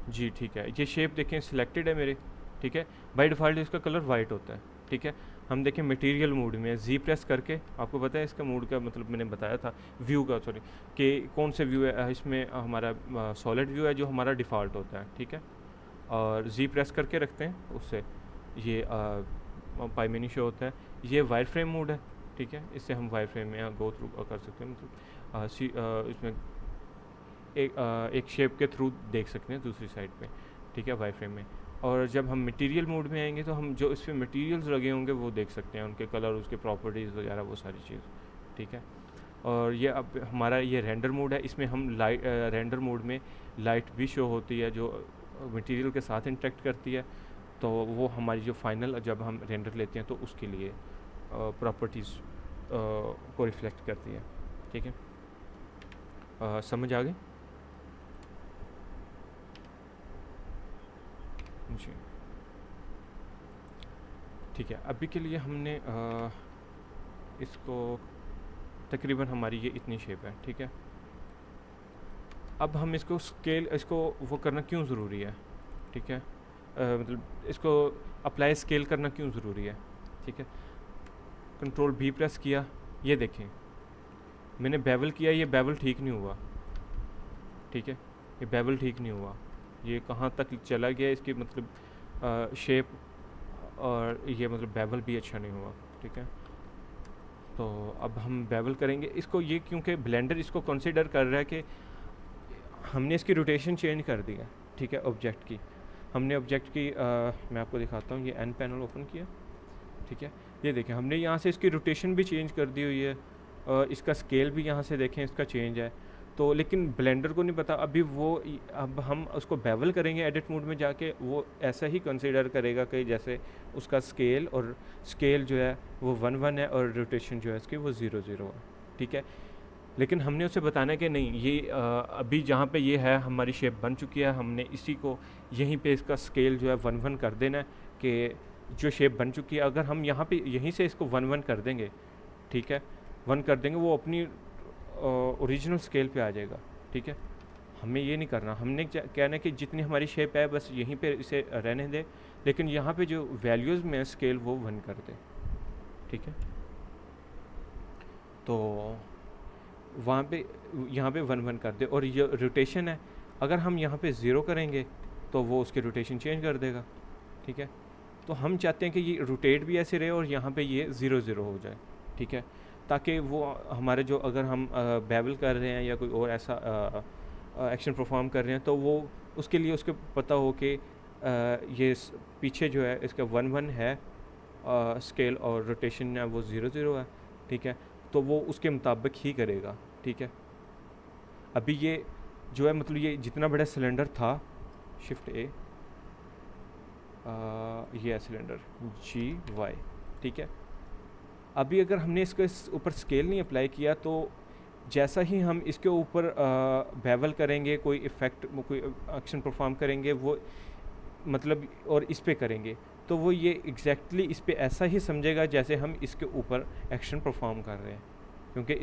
जी ठीक है। ये शेप देखें सिलेक्टेड है मेरे, ठीक है। बाय डिफ़ॉल्ट इसका कलर वाइट होता है, ठीक है। हम देखें मटेरियल मोड में जी प्रेस करके, आपको पता है इसका मोड का मतलब मैंने बताया था, व्यू का सॉरी, कि कौन से व्यू है इसमें। हमारा सॉलिड व्यू है जो हमारा डिफ़ॉल्ट होता है, ठीक है। और जी प्रेस करके रखते हैं, उससे ये पाई मिनी शो होता है। ये वायर फ्रेम मोड है, ठीक है। इससे हम वायर फ्रेम में गो थ्रू कर सकते हैं, मतलब इसमें एक शेप के थ्रू देख सकते हैं दूसरी साइड पे, ठीक है, वाई फ्रेम में। और जब हम मटेरियल मोड में आएंगे तो हम जो इस पर मटीरियल्स लगे होंगे वो देख सकते हैं, उनके कलर, उसके प्रॉपर्टीज़ वगैरह, वो सारी चीज़, ठीक है। और ये अब हमारा ये रेंडर मोड है, इसमें हम रेंडर मोड में लाइट भी शो होती है जो मटेरियल के साथ इंटरेक्ट करती है, तो वो हमारी जो फाइनल जब हम रेंडर लेते हैं तो उसके लिए प्रॉपर्टीज़ को रिफ्लेक्ट करती है, ठीक है। समझ आ गई जी, ठीक है। अभी के लिए हमने इसको तकरीबन हमारी ये इतनी शेप है, ठीक है। अब हम इसको इसको वो करना क्यों ज़रूरी है, ठीक है। मतलब इसको अप्लाई स्केल करना क्यों ज़रूरी है, ठीक है। कंट्रोल भी प्रेस किया, ये देखें मैंने बेवल किया, ये बेवल ठीक नहीं हुआ, ठीक है। ये बेवल ठीक नहीं हुआ, ये कहाँ तक चला गया, इसकी मतलब शेप, और ये मतलब बेवल भी अच्छा नहीं हुआ, ठीक है। तो अब हम बेवल करेंगे इसको, ये क्योंकि ब्लेंडर इसको कंसिडर कर रहा है कि हमने इसकी रोटेशन चेंज कर दी है, ठीक है। ऑब्जेक्ट की हमने ऑब्जेक्ट की मैं आपको दिखाता हूँ, ये एन पैनल ओपन किया, ठीक है। ये देखें हमने यहाँ से इसकी रोटेशन भी चेंज कर दी हुई है, इसका स्केल भी यहाँ से देखें इसका चेंज है। तो लेकिन ब्लेंडर को नहीं पता अभी वो, अब हम उसको बेवल करेंगे एडिट मोड में जाके, वो ऐसा ही कंसीडर करेगा कि जैसे उसका स्केल जो है वो 1 1 है और रोटेशन जो है इसकी वो 0 0 है, ठीक है। लेकिन हमने उसे बताना है कि नहीं, ये अभी जहाँ पे ये है हमारी शेप बन चुकी है, हमने इसी को यहीं पे इसका स्केल जो है 1 1 कर देना है, कि जो शेप बन चुकी है अगर हम यहाँ पे यहीं से इसको 1 1 कर देंगे, ठीक है, 1 कर देंगे, वो अपनी ओरिजिनल स्केल पे आ जाएगा, ठीक है। हमें ये नहीं करना, हमने कहना है कि जितनी हमारी शेप है बस यहीं पे इसे रहने दे, लेकिन यहाँ पे जो वैल्यूज़ में स्केल वो 1 कर दे, ठीक है। तो वहाँ पे यहाँ पे 1 1 कर दे, और ये रोटेशन है, अगर हम यहाँ पे 0 करेंगे तो वो उसकी रोटेशन चेंज कर देगा, ठीक है। तो हम चाहते हैं कि ये रोटेट भी ऐसे रहे और यहाँ पे ये 0 0 हो जाए, ठीक है, ताकि वो हमारे जो अगर हम बेवल कर रहे हैं या कोई और ऐसा एक्शन परफॉर्म कर रहे हैं तो वो उसके लिए उसके पता हो कि ये पीछे जो है इसका 1 1 है स्केल, और रोटेशन है वो 0 0 है, ठीक है। तो वो उसके मुताबिक ही करेगा, ठीक है। अभी ये जो है मतलब ये जितना बड़ा सिलेंडर था, शिफ्ट ए, ये है सिलेंडर GY, ठीक है। अभी अगर हमने इसको इस ऊपर स्केल नहीं अप्लाई किया तो जैसा ही हम इसके ऊपर बेवल करेंगे, कोई इफ़ेक्ट, कोई एक्शन परफॉर्म करेंगे, वो मतलब और इस पे करेंगे तो वो ये एग्जैक्टली इस पे ऐसा ही समझेगा जैसे हम इसके ऊपर एक्शन परफॉर्म कर रहे हैं, क्योंकि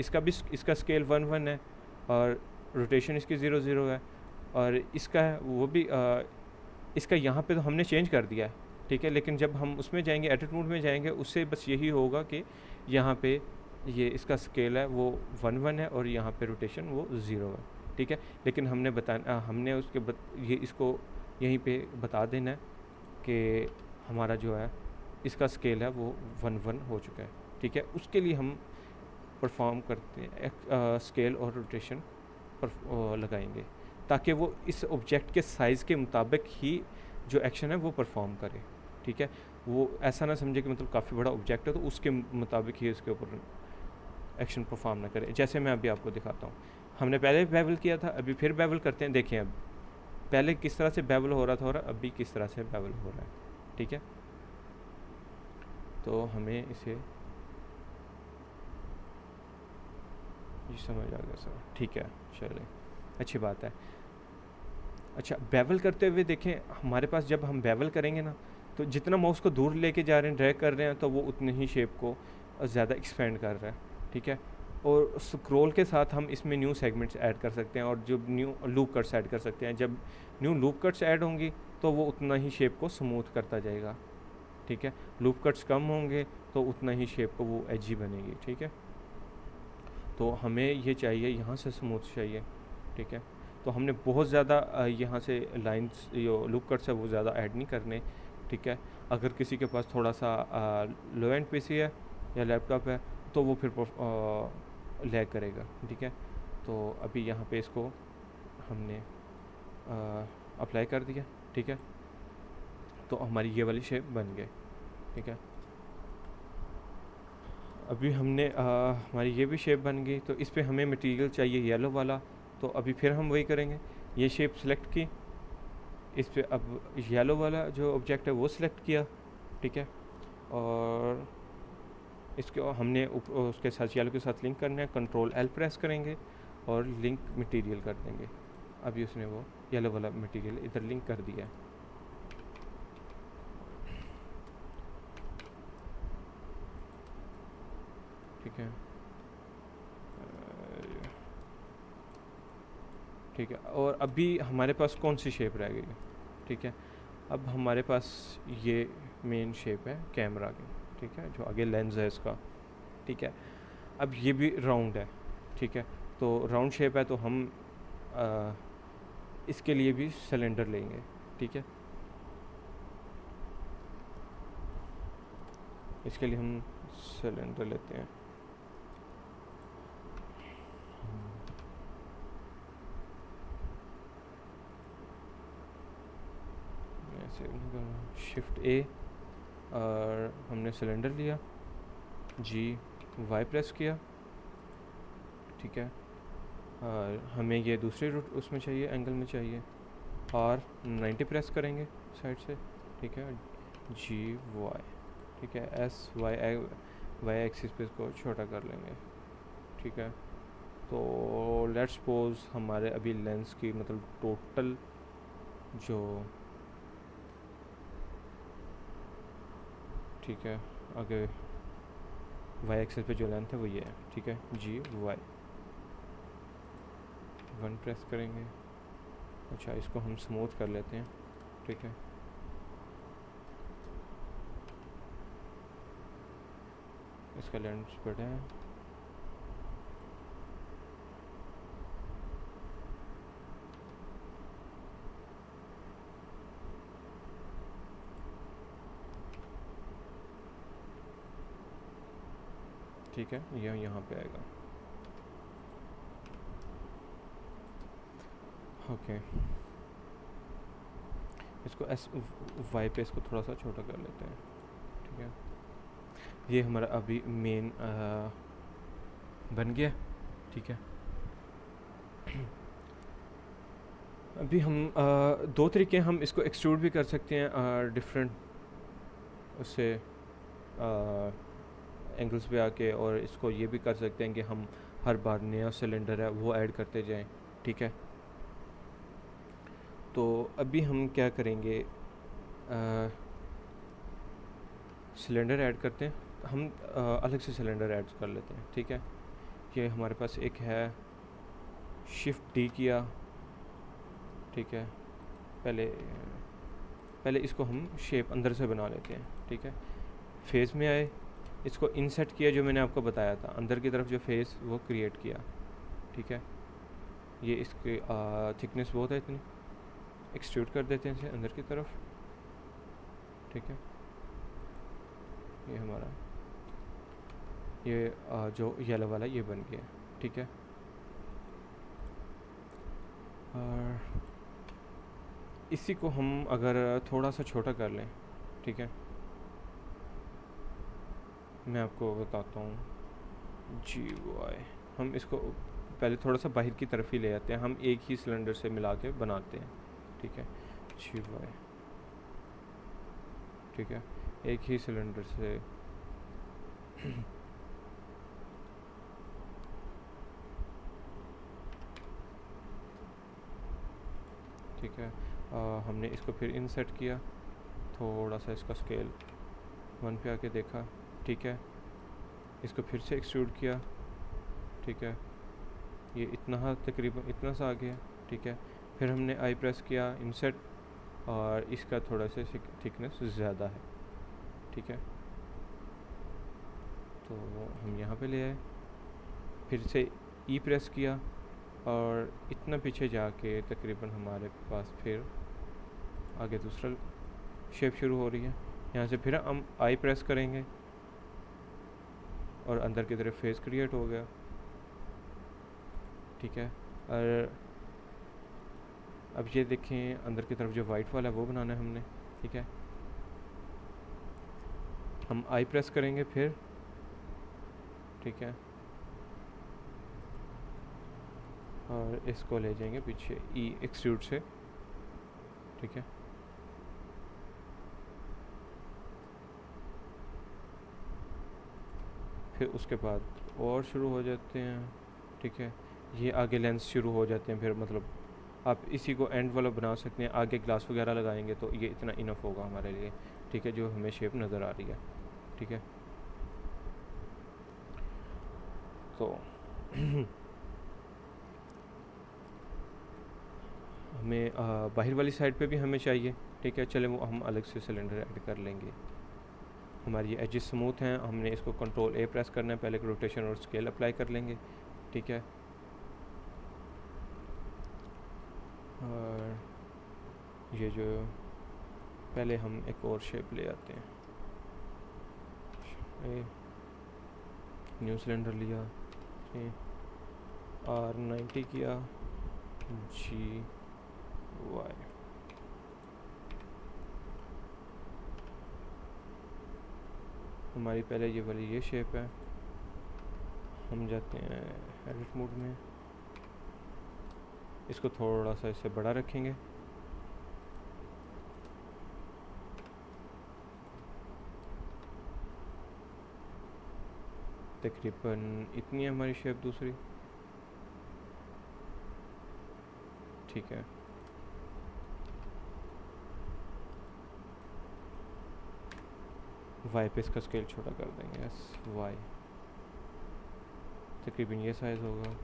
इसका स्केल 1 1 है और रोटेशन इसकी 0 0 है, और इसका वो भी इसका यहाँ पे तो हमने चेंज कर दिया है, ठीक है। लेकिन जब हम उसमें जाएंगे, एडिट मोड में जाएंगे, उससे बस यही होगा कि यहाँ पे ये इसका स्केल है वो 1 1 है और यहाँ पे रोटेशन वो 0 है, ठीक है। लेकिन हमने ये इसको यहीं पे बता देना है कि हमारा जो है इसका स्केल है वो 1 1 हो चुका है, ठीक है। उसके लिए हम परफॉर्म करते हैं स्केल और रोटेशन पर लगाएंगे, ताकि वो इस ऑब्जेक्ट के साइज़ के मुताबिक ही जो एक्शन है वो परफॉर्म करे, ठीक है। वो ऐसा ना समझे कि मतलब काफ़ी बड़ा ऑब्जेक्ट है तो उसके मुताबिक ही इसके ऊपर एक्शन परफॉर्म ना करे। जैसे मैं अभी आपको दिखाता हूँ, हमने पहले बेवल किया था, अभी फिर बेवल करते हैं, देखें अब पहले किस तरह से बेवल हो रहा था और अभी किस तरह से बेवल हो रहा है, ठीक है। तो हमें इसे ये समझ आ गया सर, ठीक है, चलिए अच्छी बात है। अच्छा, बेवल करते हुए देखें, हमारे पास जब हम बेवल करेंगे ना, तो जितना माउस को दूर लेके जा रहे हैं, ड्रैग कर रहे हैं, तो वो उतने ही शेप को ज़्यादा एक्सपेंड कर रहा है, ठीक है। और स्क्रॉल के साथ हम इसमें न्यू सेगमेंट्स ऐड कर सकते हैं और जो न्यू लूप कट्स ऐड कर सकते हैं। जब न्यू लूप कट्स ऐड होंगी तो वो उतना ही शेप को स्मूथ करता जाएगा, ठीक है। लूप कट्स कम होंगे तो उतना ही शेप को वो एजी बनेगी, ठीक है। तो हमें ये चाहिए, यहाँ से स्मूथ चाहिए, ठीक है। तो हमने बहुत ज़्यादा यहाँ से लाइंस जो लूप कट्स है वो ज़्यादा ऐड नहीं करने, ठीक है। अगर किसी के पास थोड़ा सा लो एंड पीसी है या लैपटॉप है तो वो फिर लैग करेगा, ठीक है। तो अभी यहाँ पे इसको हमने अप्लाई कर दिया, ठीक है। तो हमारी ये वाली शेप बन गई, ठीक है। अभी हमने हमारी ये भी शेप बन गई। तो इस पे हमें मटेरियल चाहिए येलो वाला, तो अभी फिर हम वही करेंगे, ये शेप सेलेक्ट की, इस पे अब येलो वाला जो ऑब्जेक्ट है वो सिलेक्ट किया, ठीक है। और इसको हमने उसके साथ येलो के साथ लिंक करना है, कंट्रोल एल प्रेस करेंगे और लिंक मटेरियल कर देंगे। अभी उसने वो येलो वाला मटेरियल इधर लिंक कर दिया है, ठीक है। ठीक है, और अभी हमारे पास कौन सी शेप रह गई है, ठीक है। अब हमारे पास ये मेन शेप है कैमरा की, ठीक है, जो आगे लेंस है इसका, ठीक है। अब ये भी राउंड है, ठीक है। तो राउंड शेप है तो हम इसके लिए भी सिलेंडर लेंगे, ठीक है। इसके लिए हम सिलेंडर लेते हैं। शिफ्ट ए और हमने सिलेंडर लिया, जी वाई प्रेस किया, ठीक है। और हमें ये दूसरे रूट उसमें चाहिए, एंगल में चाहिए, और 90 प्रेस करेंगे साइड से, ठीक है। जी वाई, ठीक है। एस वाई एक्सिस पे इसको छोटा कर लेंगे, ठीक है। तो लेट्स सपोज हमारे अभी लेंस की मतलब टोटल जो, ठीक है, आगे वाई एक्सिस पे जो लेंथ है वो ये है, ठीक है। जी वाई 1 प्रेस करेंगे। अच्छा, इसको हम स्मूथ कर लेते हैं, ठीक है। इसका लेंस बड़ा है, ठीक है। यह यहाँ पे आएगा, ओके। इसको एस वाई पे इसको थोड़ा सा छोटा कर लेते हैं, ठीक है। ये हमारा अभी मेन बन गया, ठीक है। अभी हम दो तरीके हम इसको एक्सट्रूड भी कर सकते हैं डिफरेंट उससे एंगल्स पे आके, और इसको ये भी कर सकते हैं कि हम हर बार नया सिलेंडर है वो ऐड करते जाएं, ठीक है। तो अभी हम क्या करेंगे, सिलेंडर ऐड करते हैं हम, अलग से सिलेंडर ऐड कर लेते हैं, ठीक है। ये हमारे पास एक है, शिफ्ट डी किया, ठीक है। पहले इसको हम शेप अंदर से बना लेते हैं, ठीक है। फेस में आए, इसको इंसर्ट किया जो मैंने आपको बताया था, अंदर की तरफ जो फेस वो क्रिएट किया, ठीक है। ये इसकी थिकनेस बहुत है, इतनी एक्सट्रूड कर देते हैं इसे अंदर की तरफ, ठीक है। ये हमारा ये जो येलो वाला ये बन गया, ठीक है। और इसी को हम अगर थोड़ा सा छोटा कर लें, ठीक है, मैं आपको बताता हूँ, जी वाई हम इसको पहले थोड़ा सा बाहर की तरफ ही ले आते हैं, हम एक ही सिलेंडर से मिला के बनाते हैं, ठीक है, जी वाई, ठीक है, एक ही सिलेंडर से ठीक है। हमने इसको फिर इनसेट किया, थोड़ा सा इसका स्केल 1 पे आके देखा, ठीक है, इसको फिर से एक्सट्रूड किया, ठीक है, ये इतना तकरीबन इतना सा आ गया, ठीक है। फिर हमने आई प्रेस किया, इनसेट, और इसका थोड़ा सा थिकनेस ज़्यादा है, ठीक है। तो हम यहाँ पे ले आए, फिर से ई प्रेस किया, और इतना पीछे जाके तकरीबन हमारे पास फिर आगे दूसरा शेप शुरू हो रही है। यहाँ से फिर हम आई प्रेस करेंगे और अंदर की तरफ फेस क्रिएट हो गया, ठीक है। और अब ये देखें, अंदर की तरफ जो वाइट वाला है वो बनाना है हमने, ठीक है। हम आई प्रेस करेंगे फिर, ठीक है, और इसको ले जाएंगे पीछे ई एक्सट्रूड से, ठीक है। फिर उसके बाद और शुरू हो जाते हैं, ठीक है, ये आगे लेंस शुरू हो जाते हैं, फिर मतलब आप इसी को एंड वाला बना सकते हैं, आगे ग्लास वगैरह लगाएंगे तो ये इतना इनफ होगा हमारे लिए, ठीक है, जो हमें शेप नज़र आ रही है, ठीक है। तो हमें बाहर वाली साइड पे भी हमें चाहिए, ठीक है, चले वो हम अलग से सिलेंडर ऐड कर लेंगे। हमारी ये एजेस स्मूथ हैं, हमने इसको कंट्रोल ए प्रेस करना है, पहले रोटेशन और स्केल अप्लाई कर लेंगे, ठीक है। और ये जो पहले हम एक और शेप ले आते हैं, न्यू सिलेंडर लिया, R90 किया, जी वाई, हमारी पहले ये वाली ये शेप है। हम जाते हैं एडिट मोड में, इसको थोड़ा सा इससे बड़ा रखेंगे, तकरीबन इतनी है हमारी शेप दूसरी, ठीक है। वाई पे इसका स्केल छोटा कर देंगे, एस वाई, तकरीबन ये साइज़ होगा,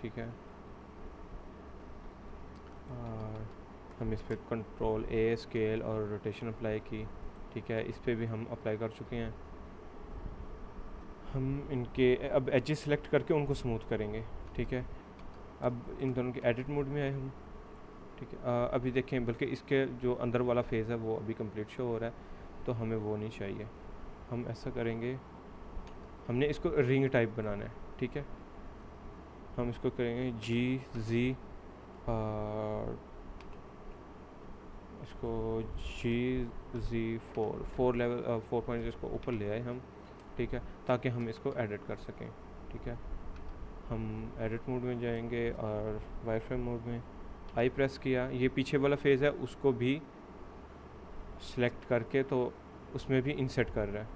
ठीक है। और हम इस पर कंट्रोल ए स्केल और रोटेशन अप्लाई की, ठीक है, इस पर भी हम अप्लाई कर चुके हैं। हम इनके अब एजेस सेलेक्ट करके उनको स्मूथ करेंगे, ठीक है। अब इन दोनों के एडिट मोड में आए हम, ठीक है। अभी देखें, बल्कि इसके जो अंदर वाला फेज़ है वो अभी कंप्लीट शो हो रहा है, तो हमें वो नहीं चाहिए। हम ऐसा करेंगे, हमने इसको रिंग टाइप बनाना है, ठीक है। हम इसको करेंगे GZ, और इसको GZ4 लेवल 4 पॉइंट इसको ऊपर ले आए हम, ठीक है, ताकि हम इसको एडिट कर सकें, ठीक है। हम एडिट मोड में जाएंगे और वायरफ्रेम मोड में आई प्रेस किया, ये पीछे वाला फेज़ है उसको भी सिलेक्ट करके तो उसमें भी इंसर्ट कर रहा है।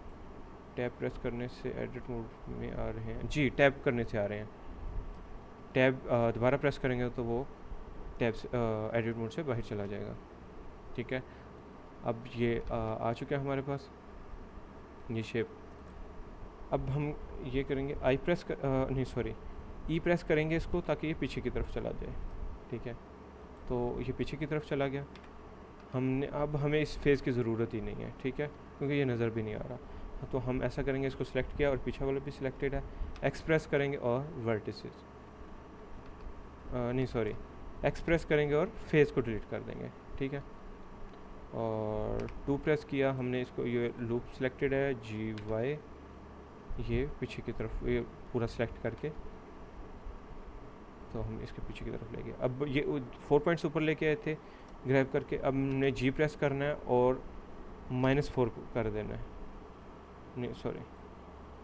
टैब प्रेस करने से एडिट मोड में आ रहे हैं, जी टैब करने से आ रहे हैं, टैब दोबारा प्रेस करेंगे तो वो टैब एडिट मोड से बाहर चला जाएगा, ठीक है। अब ये आ चुका है हमारे पास ये शेप। अब हम ये करेंगे आई प्रेस नहीं सॉरी ई प्रेस करेंगे इसको, ताकि ये पीछे की तरफ चला जाए, ठीक है। तो ये पीछे की तरफ चला गया, हमने अब हमें इस फेज़ की ज़रूरत ही नहीं है, ठीक है, क्योंकि ये नज़र भी नहीं आ रहा। तो हम ऐसा करेंगे, इसको सिलेक्ट किया और पीछे वाला भी सिलेक्टेड है, एक्सप्रेस करेंगे और वर्टिसेस नहीं सॉरी एक्सप्रेस करेंगे और फेज़ को डिलीट कर देंगे, ठीक है। और 2 प्रेस किया हमने, इसको ये लूप सिलेक्टेड है, GY, ये पीछे की तरफ ये पूरा सिलेक्ट करके तो हम इसके पीछे की तरफ ले गए। अब ये 4 पॉइंट्स ऊपर लेके आए थे ग्रैब करके, अब हमने G प्रेस करना है और -4 कर देना है, नहीं सॉरी,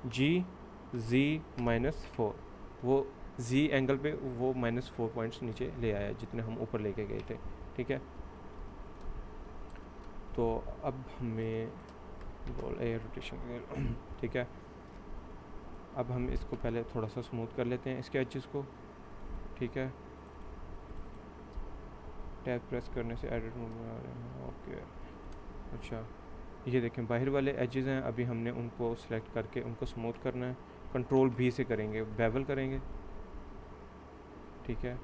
G(Z)-4, वो Z एंगल पे वो -4 पॉइंट्स नीचे ले आया जितने हम ऊपर लेके गए थे, ठीक है। तो अब हमें बोल रोटेशन ठीक है। अब हम इसको पहले थोड़ा सा स्मूथ कर लेते हैं इसके एजेस को, ठीक है। टैब प्रेस करने से एडिट मोड में आ रहे हैं, ओके। अच्छा ये देखें बाहर वाले एजेस हैं, अभी हमने उनको सेलेक्ट करके उनको स्मूथ करना है। कंट्रोल भी से करेंगे, बेवल करेंगे, ठीक है।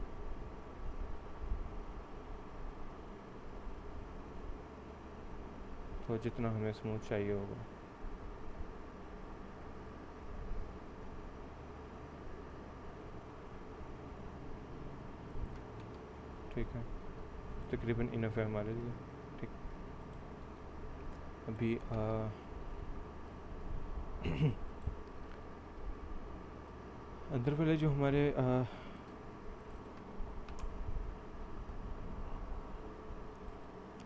तो जितना हमें स्मूथ चाहिए होगा, ठीक है, तकरीबन इनफ है हमारे लिए, ठीक। अभी अंदर वाले जो हमारे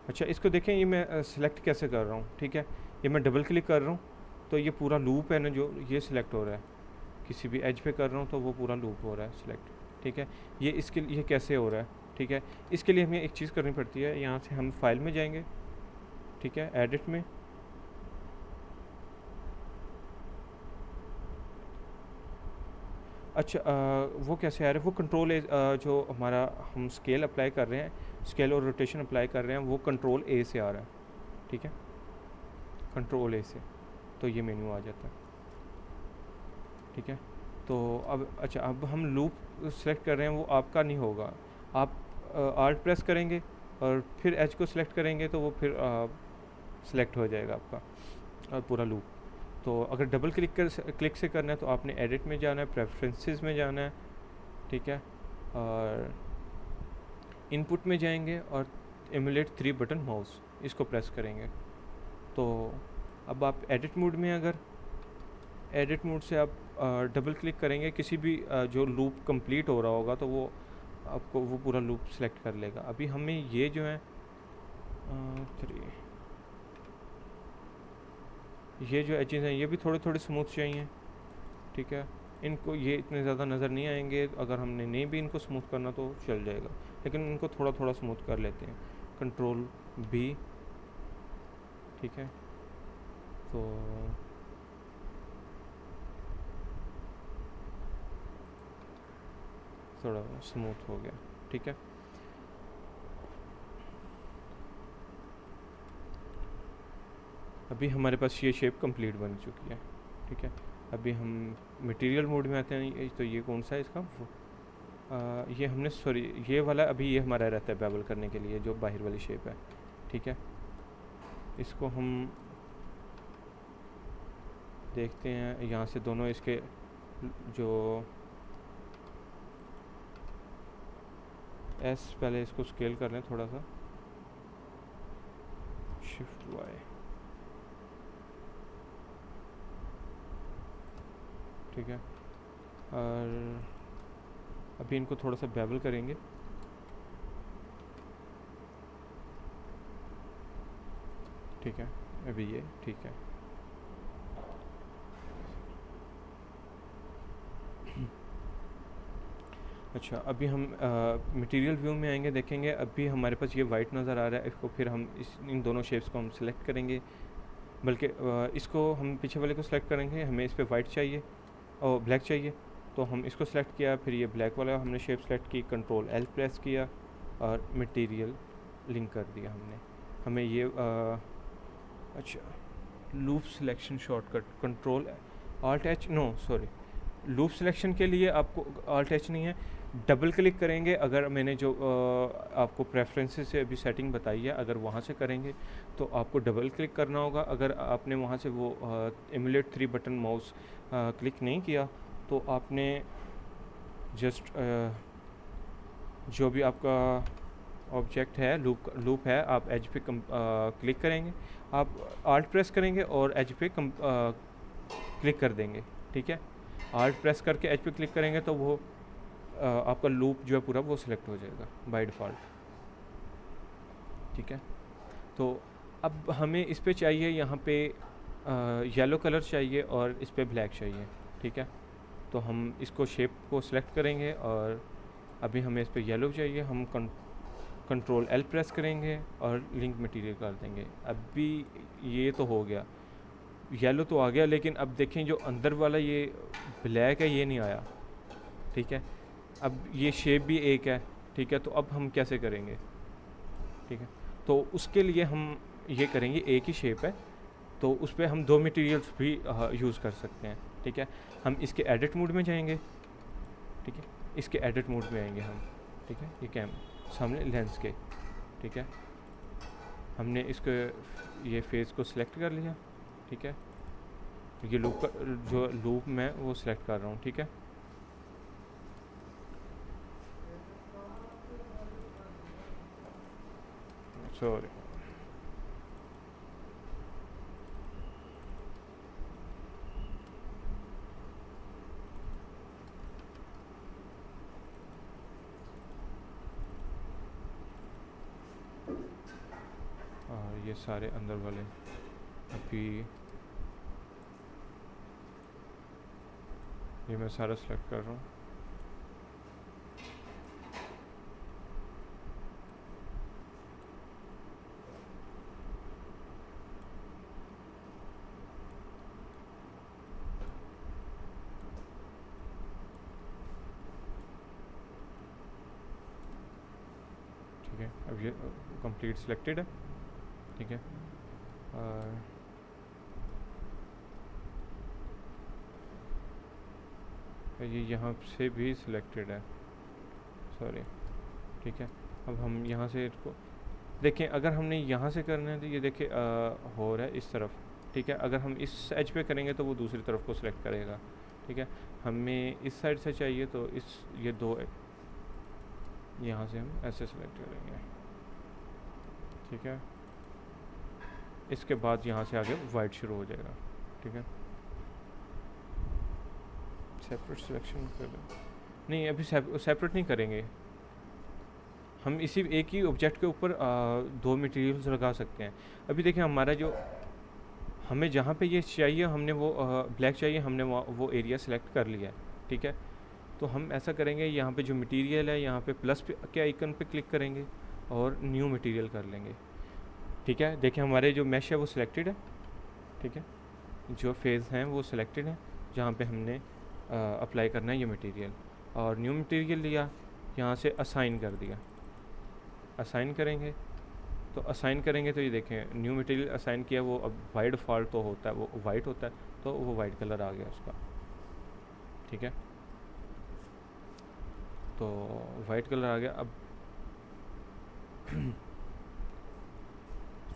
अच्छा इसको देखें, ये मैं सिलेक्ट कैसे कर रहा हूँ, ठीक है। ये मैं डबल क्लिक कर रहा हूँ तो ये पूरा लूप है ना जो ये सिलेक्ट हो रहा है, किसी भी एज पे कर रहा हूँ तो वो पूरा लूप हो रहा है सिलेक्ट, ठीक है। ये इसके लिए कैसे हो रहा है, ठीक है। इसके लिए हमें एक चीज़ करनी पड़ती है, यहाँ से हम फाइल में जाएंगे, ठीक है, एडिट में, अच्छा वो कैसे आ रहा है, वो कंट्रोल जो हमारा हम स्केल अप्लाई कर रहे हैं, स्केल और रोटेशन अप्लाई कर रहे हैं, वो कंट्रोल A से आ रहा है, ठीक है, कंट्रोल A से, तो ये मेन्यू आ जाता है, ठीक है। तो अब अच्छा अब हम लूप सेलेक्ट कर रहे हैं, वो आपका नहीं होगा, आप आल्ट प्रेस करेंगे और फिर एज को सिलेक्ट करेंगे तो वो फिर सिलेक्ट हो जाएगा आपका पूरा लूप। तो अगर डबल क्लिक से करना है तो आपने एडिट में जाना है, प्रेफरेंसेस में जाना है, ठीक है, और इनपुट में जाएंगे और एमुलेट 3 बटन माउस इसको प्रेस करेंगे। तो अब आप एडिट मोड में, अगर एडिट मोड से आप डबल क्लिक करेंगे किसी भी जो लूप कंप्लीट हो रहा होगा तो वो आपको वो पूरा लूप सेलेक्ट कर लेगा। अभी हमें ये जो है 3 ये जो एजेस हैं ये भी थोड़े थोड़े स्मूथ चाहिए, ठीक है। इनको ये इतने ज़्यादा नज़र नहीं आएंगे, अगर हमने नहीं भी इनको स्मूथ करना तो चल जाएगा, लेकिन इनको थोड़ा थोड़ा स्मूथ कर लेते हैं, कंट्रोल B, ठीक है। तो थोड़ा स्मूथ हो गया, ठीक है। अभी हमारे पास ये शेप कंप्लीट बन चुकी है, ठीक है। अभी हम मटेरियल मोड में आते हैं, तो ये कौन सा है इसका ये हमने सॉरी ये वाला अभी ये हमारा रहता है बेवल करने के लिए, जो बाहर वाली शेप है, ठीक है। इसको हम देखते हैं यहाँ से दोनों इसके जो S पहले इसको स्केल कर लें थोड़ा सा, शिफ्ट Y, ठीक है। और अभी इनको थोड़ा सा बेवल करेंगे, ठीक है। अभी ये ठीक है। अच्छा अभी हम मटेरियल व्यू में आएंगे, देखेंगे अभी हमारे पास ये वाइट नज़र आ रहा है, इसको फिर हम इन दोनों शेप्स को हम सिलेक्ट करेंगे, बल्कि इसको हम पीछे वाले को सिलेक्ट करेंगे, हमें इस पर वाइट चाहिए और ब्लैक चाहिए, तो हम इसको सिलेक्ट किया, फिर ये ब्लैक वाला हमने शेप सेलेक्ट की, कंट्रोल L प्रेस किया और मटेरियल लिंक कर दिया हमने। हमें ये अच्छा loop selection shortcut control Alt H, no sorry, loop selection के लिए आपको Alt H नहीं है, डबल क्लिक करेंगे। अगर मैंने जो आपको प्रेफरेंसेस से अभी सेटिंग बताई है, अगर वहाँ से करेंगे तो आपको डबल क्लिक करना होगा। अगर आपने वहाँ से वो एमुलेट 3 बटन माउस क्लिक नहीं किया तो आपने जस्ट जो भी आपका ऑब्जेक्ट है लूप है, आप एज पे क्लिक करेंगे, आप आल्ट प्रेस करेंगे और एज पे क्लिक कर देंगे, ठीक है। आल्ट प्रेस करके एज पे क्लिक करेंगे तो वो आपका लूप जो है पूरा वो सिलेक्ट हो जाएगा बाय डिफ़ॉल्ट, ठीक है। तो अब हमें इस पे चाहिए यहाँ पे येलो कलर चाहिए और इस पर ब्लैक चाहिए, ठीक है। तो हम इसको शेप को सिलेक्ट करेंगे और अभी हमें इस पर येलो चाहिए, हम कंट्रोल एल प्रेस करेंगे और लिंक मटेरियल कर देंगे। अभी ये तो हो गया, येलो तो आ गया, लेकिन अब देखें जो अंदर वाला ये ब्लैक है ये नहीं आया, ठीक है। अब ये शेप भी एक है, ठीक है। तो अब हम कैसे करेंगे, ठीक है। तो उसके लिए हम ये करेंगे, एक ही शेप है तो उस पर हम दो मटेरियल्स भी यूज़ कर सकते हैं, ठीक है। हम इसके एडिट मोड में जाएंगे, ठीक है। इसके एडिट मोड में आएंगे हम, ठीक है। ये कैम सामने लेंस के, ठीक है। हमने इसको ये फेस को सिलेक्ट कर लिया, ठीक है। ये लूप का जो लूप मैं वो सिलेक्ट कर रहा हूँ, ठीक है। सॉरी, और ये सारे अंदर वाले अभी ये मैं सारा सेलेक्ट कर रहा हूँ। ठीक है, अब ये कंप्लीट सिलेक्टेड है, ठीक है। और ये यहाँ से भी सिलेक्टेड है, सॉरी, ठीक है। अब हम यहाँ से इसको देखें, अगर हमने यहाँ से करना है तो ये देखिए हो रहा है इस तरफ, ठीक है। अगर हम इस एज पे करेंगे तो वो दूसरी तरफ को सिलेक्ट करेगा, ठीक है। हमें इस साइड से चाहिए तो इस ये दो यहाँ से हम ऐसे सिलेक्ट करेंगे, ठीक है। इसके बाद यहाँ से आगे वाइट शुरू हो जाएगा, ठीक है। सेपरेट सिलेक्शन कर नहीं, अभी सेपरेट नहीं करेंगे हम, इसी एक ही ऑब्जेक्ट के ऊपर दो मटेरियल्स लगा सकते हैं। अभी देखिए हमारा जो हमें जहाँ पे ये चाहिए हमने वो ब्लैक चाहिए, हमने वो एरिया सेलेक्ट कर लिया है, ठीक है। तो हम ऐसा करेंगे, यहाँ पे जो मटेरियल है यहाँ पे प्लस के आइकन पे क्लिक करेंगे और न्यू मटेरियल कर लेंगे, ठीक है। देखिए हमारे जो मैश है वो सिलेक्टेड है, ठीक है। जो फेज़ हैं वो सिलेक्टेड है जहाँ पे हमने अप्लाई करना है ये मटेरियल, और न्यू मटेरियल लिया, यहाँ से असाइन कर दिया। असाइन करेंगे तो ये देखें न्यू मटेरियल असाइन किया, वो अब वाइट डिफ़ॉल्ट तो होता है, वो वाइट होता है, तो वो वाइट कलर आ गया उसका, ठीक है। तो वाइट कलर आ गया। अब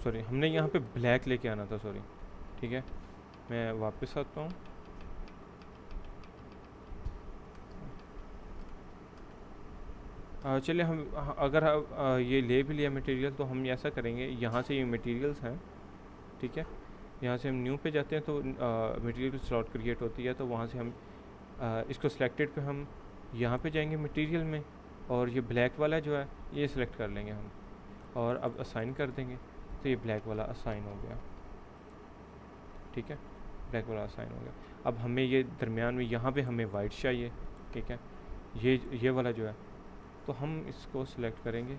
सॉरी, हमने यहाँ पे ब्लैक लेके आना था, सॉरी, ठीक है। मैं वापस आता हूँ। चलिए हम अगर ये ले भी लिया मटेरियल तो हम ऐसा करेंगे, यहाँ से ये मटेरियल्स हैं, ठीक है। यहाँ से हम न्यू पे जाते हैं तो मटेरियल स्लॉट क्रिएट होती है, तो वहाँ से हम इसको सिलेक्टेड पे हम यहाँ पे जाएंगे मटेरियल में, और ये ब्लैक वाला जो है ये सिलेक्ट कर लेंगे हम, और अब असाइन कर देंगे तो ये ब्लैक वाला असाइन हो गया, ठीक है। ब्लैक वाला असाइन हो गया। अब हमें ये दरमियान में यहाँ पे हमें वाइट चाहिए, ठीक है। ये वाला जो है तो हम इसको सिलेक्ट करेंगे,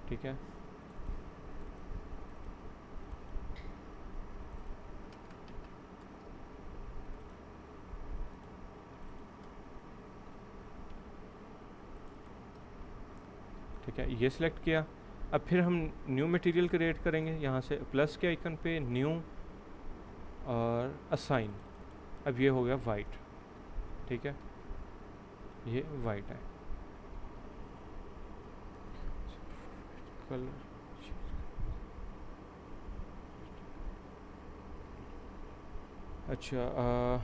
ठीक है। ठीक है, ये सिलेक्ट किया। अब फिर हम न्यू मटेरियल क्रिएट करेंगे, यहाँ से प्लस के आइकन पे न्यू और असाइन। अब ये हो गया वाइट, ठीक है, ये वाइट है। कलर अच्छा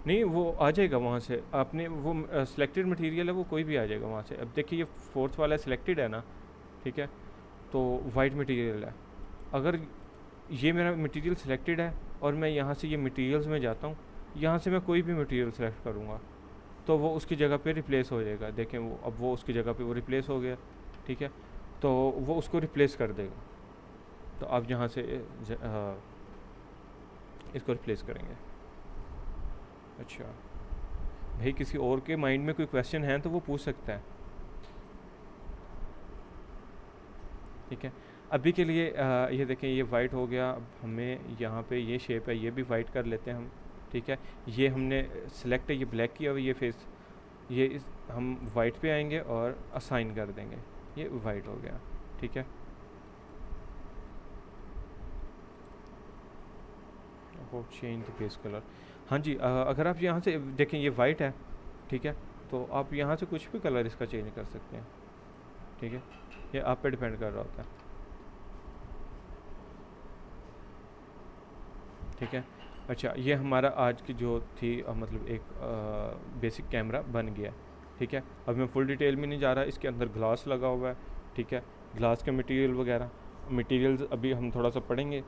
नहीं, वो आ जाएगा वहाँ से, आपने वो सिलेक्टेड मटेरियल है वो कोई भी आ जाएगा वहाँ से। अब देखिए ये फोर्थ वाला सिलेक्टेड है ना, ठीक है, तो वाइट मटेरियल है। अगर ये मेरा मटेरियल सिलेक्टेड है और मैं यहाँ से ये मटेरियल्स में जाता हूँ, यहाँ से मैं कोई भी मटेरियल सेलेक्ट करूँगा तो वो उसकी जगह पे रिप्लेस हो जाएगा। देखें वो अब वो उसकी जगह पे वो रिप्लेस हो गया, ठीक है। तो वो उसको रिप्लेस कर देगा। तो अब यहाँ से इसको रिप्लेस करेंगे। अच्छा भाई, किसी और के माइंड में कोई क्वेश्चन है तो वो पूछ सकता है। ठीक है, अभी के लिए ये देखें, ये वाइट हो गया। अब हमें यहाँ पे ये शेप है, ये भी वाइट कर लेते हैं हम। ठीक है, ये हमने सेलेक्ट है, ये ब्लैक किया हुआ, ये फेस, ये इस हम वाइट पे आएंगे और असाइन कर देंगे, ये वाइट हो गया। ठीक है, वो चेंज द बेस कलर। हाँ जी, अगर आप यहाँ से देखें ये वाइट है, ठीक है, तो आप यहाँ से कुछ भी कलर इसका चेंज कर सकते हैं। ठीक है, ये आप पे डिपेंड कर रहा होता है। ठीक है, अच्छा, ये हमारा आज की जो थी मतलब एक बेसिक कैमरा बन गया। ठीक है, अब मैं फुल डिटेल में नहीं जा रहा, इसके अंदर ग्लास लगा हुआ है। ठीक है, ग्लास के मटेरियल वगैरह, मटेरियल्स अभी हम थोड़ा सा पढ़ेंगे,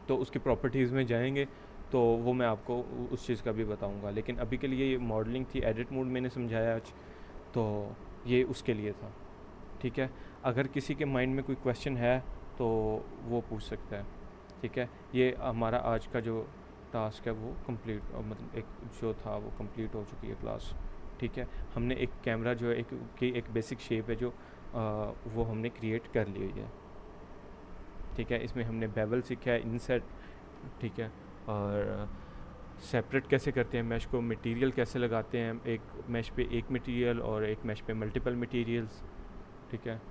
तो उसकी प्रॉपर्टीज़ में जाएंगे तो वो मैं आपको उस चीज़ का भी बताऊंगा। लेकिन अभी के लिए ये मॉडलिंग थी, एडिट मोड मैंने समझाया आज, तो ये उसके लिए था। ठीक है, अगर किसी के माइंड में कोई क्वेश्चन है तो वो पूछ सकता है। ठीक है, ये हमारा आज का जो टास्क है वो कंप्लीट, मतलब एक जो था वो कंप्लीट हो चुकी है क्लास। ठीक है, हमने एक कैमरा जो है एक बेसिक शेप है जो वो हमने क्रिएट कर ली हुई है। ठीक है, इसमें हमने बेवल सीखा है, इनसेट। ठीक है, और सेपरेट कैसे करते हैं मैश को, मटेरियल कैसे लगाते हैं, एक मैश पे एक मटेरियल और एक मैश पे मल्टीपल मटेरियल्स। ठीक है,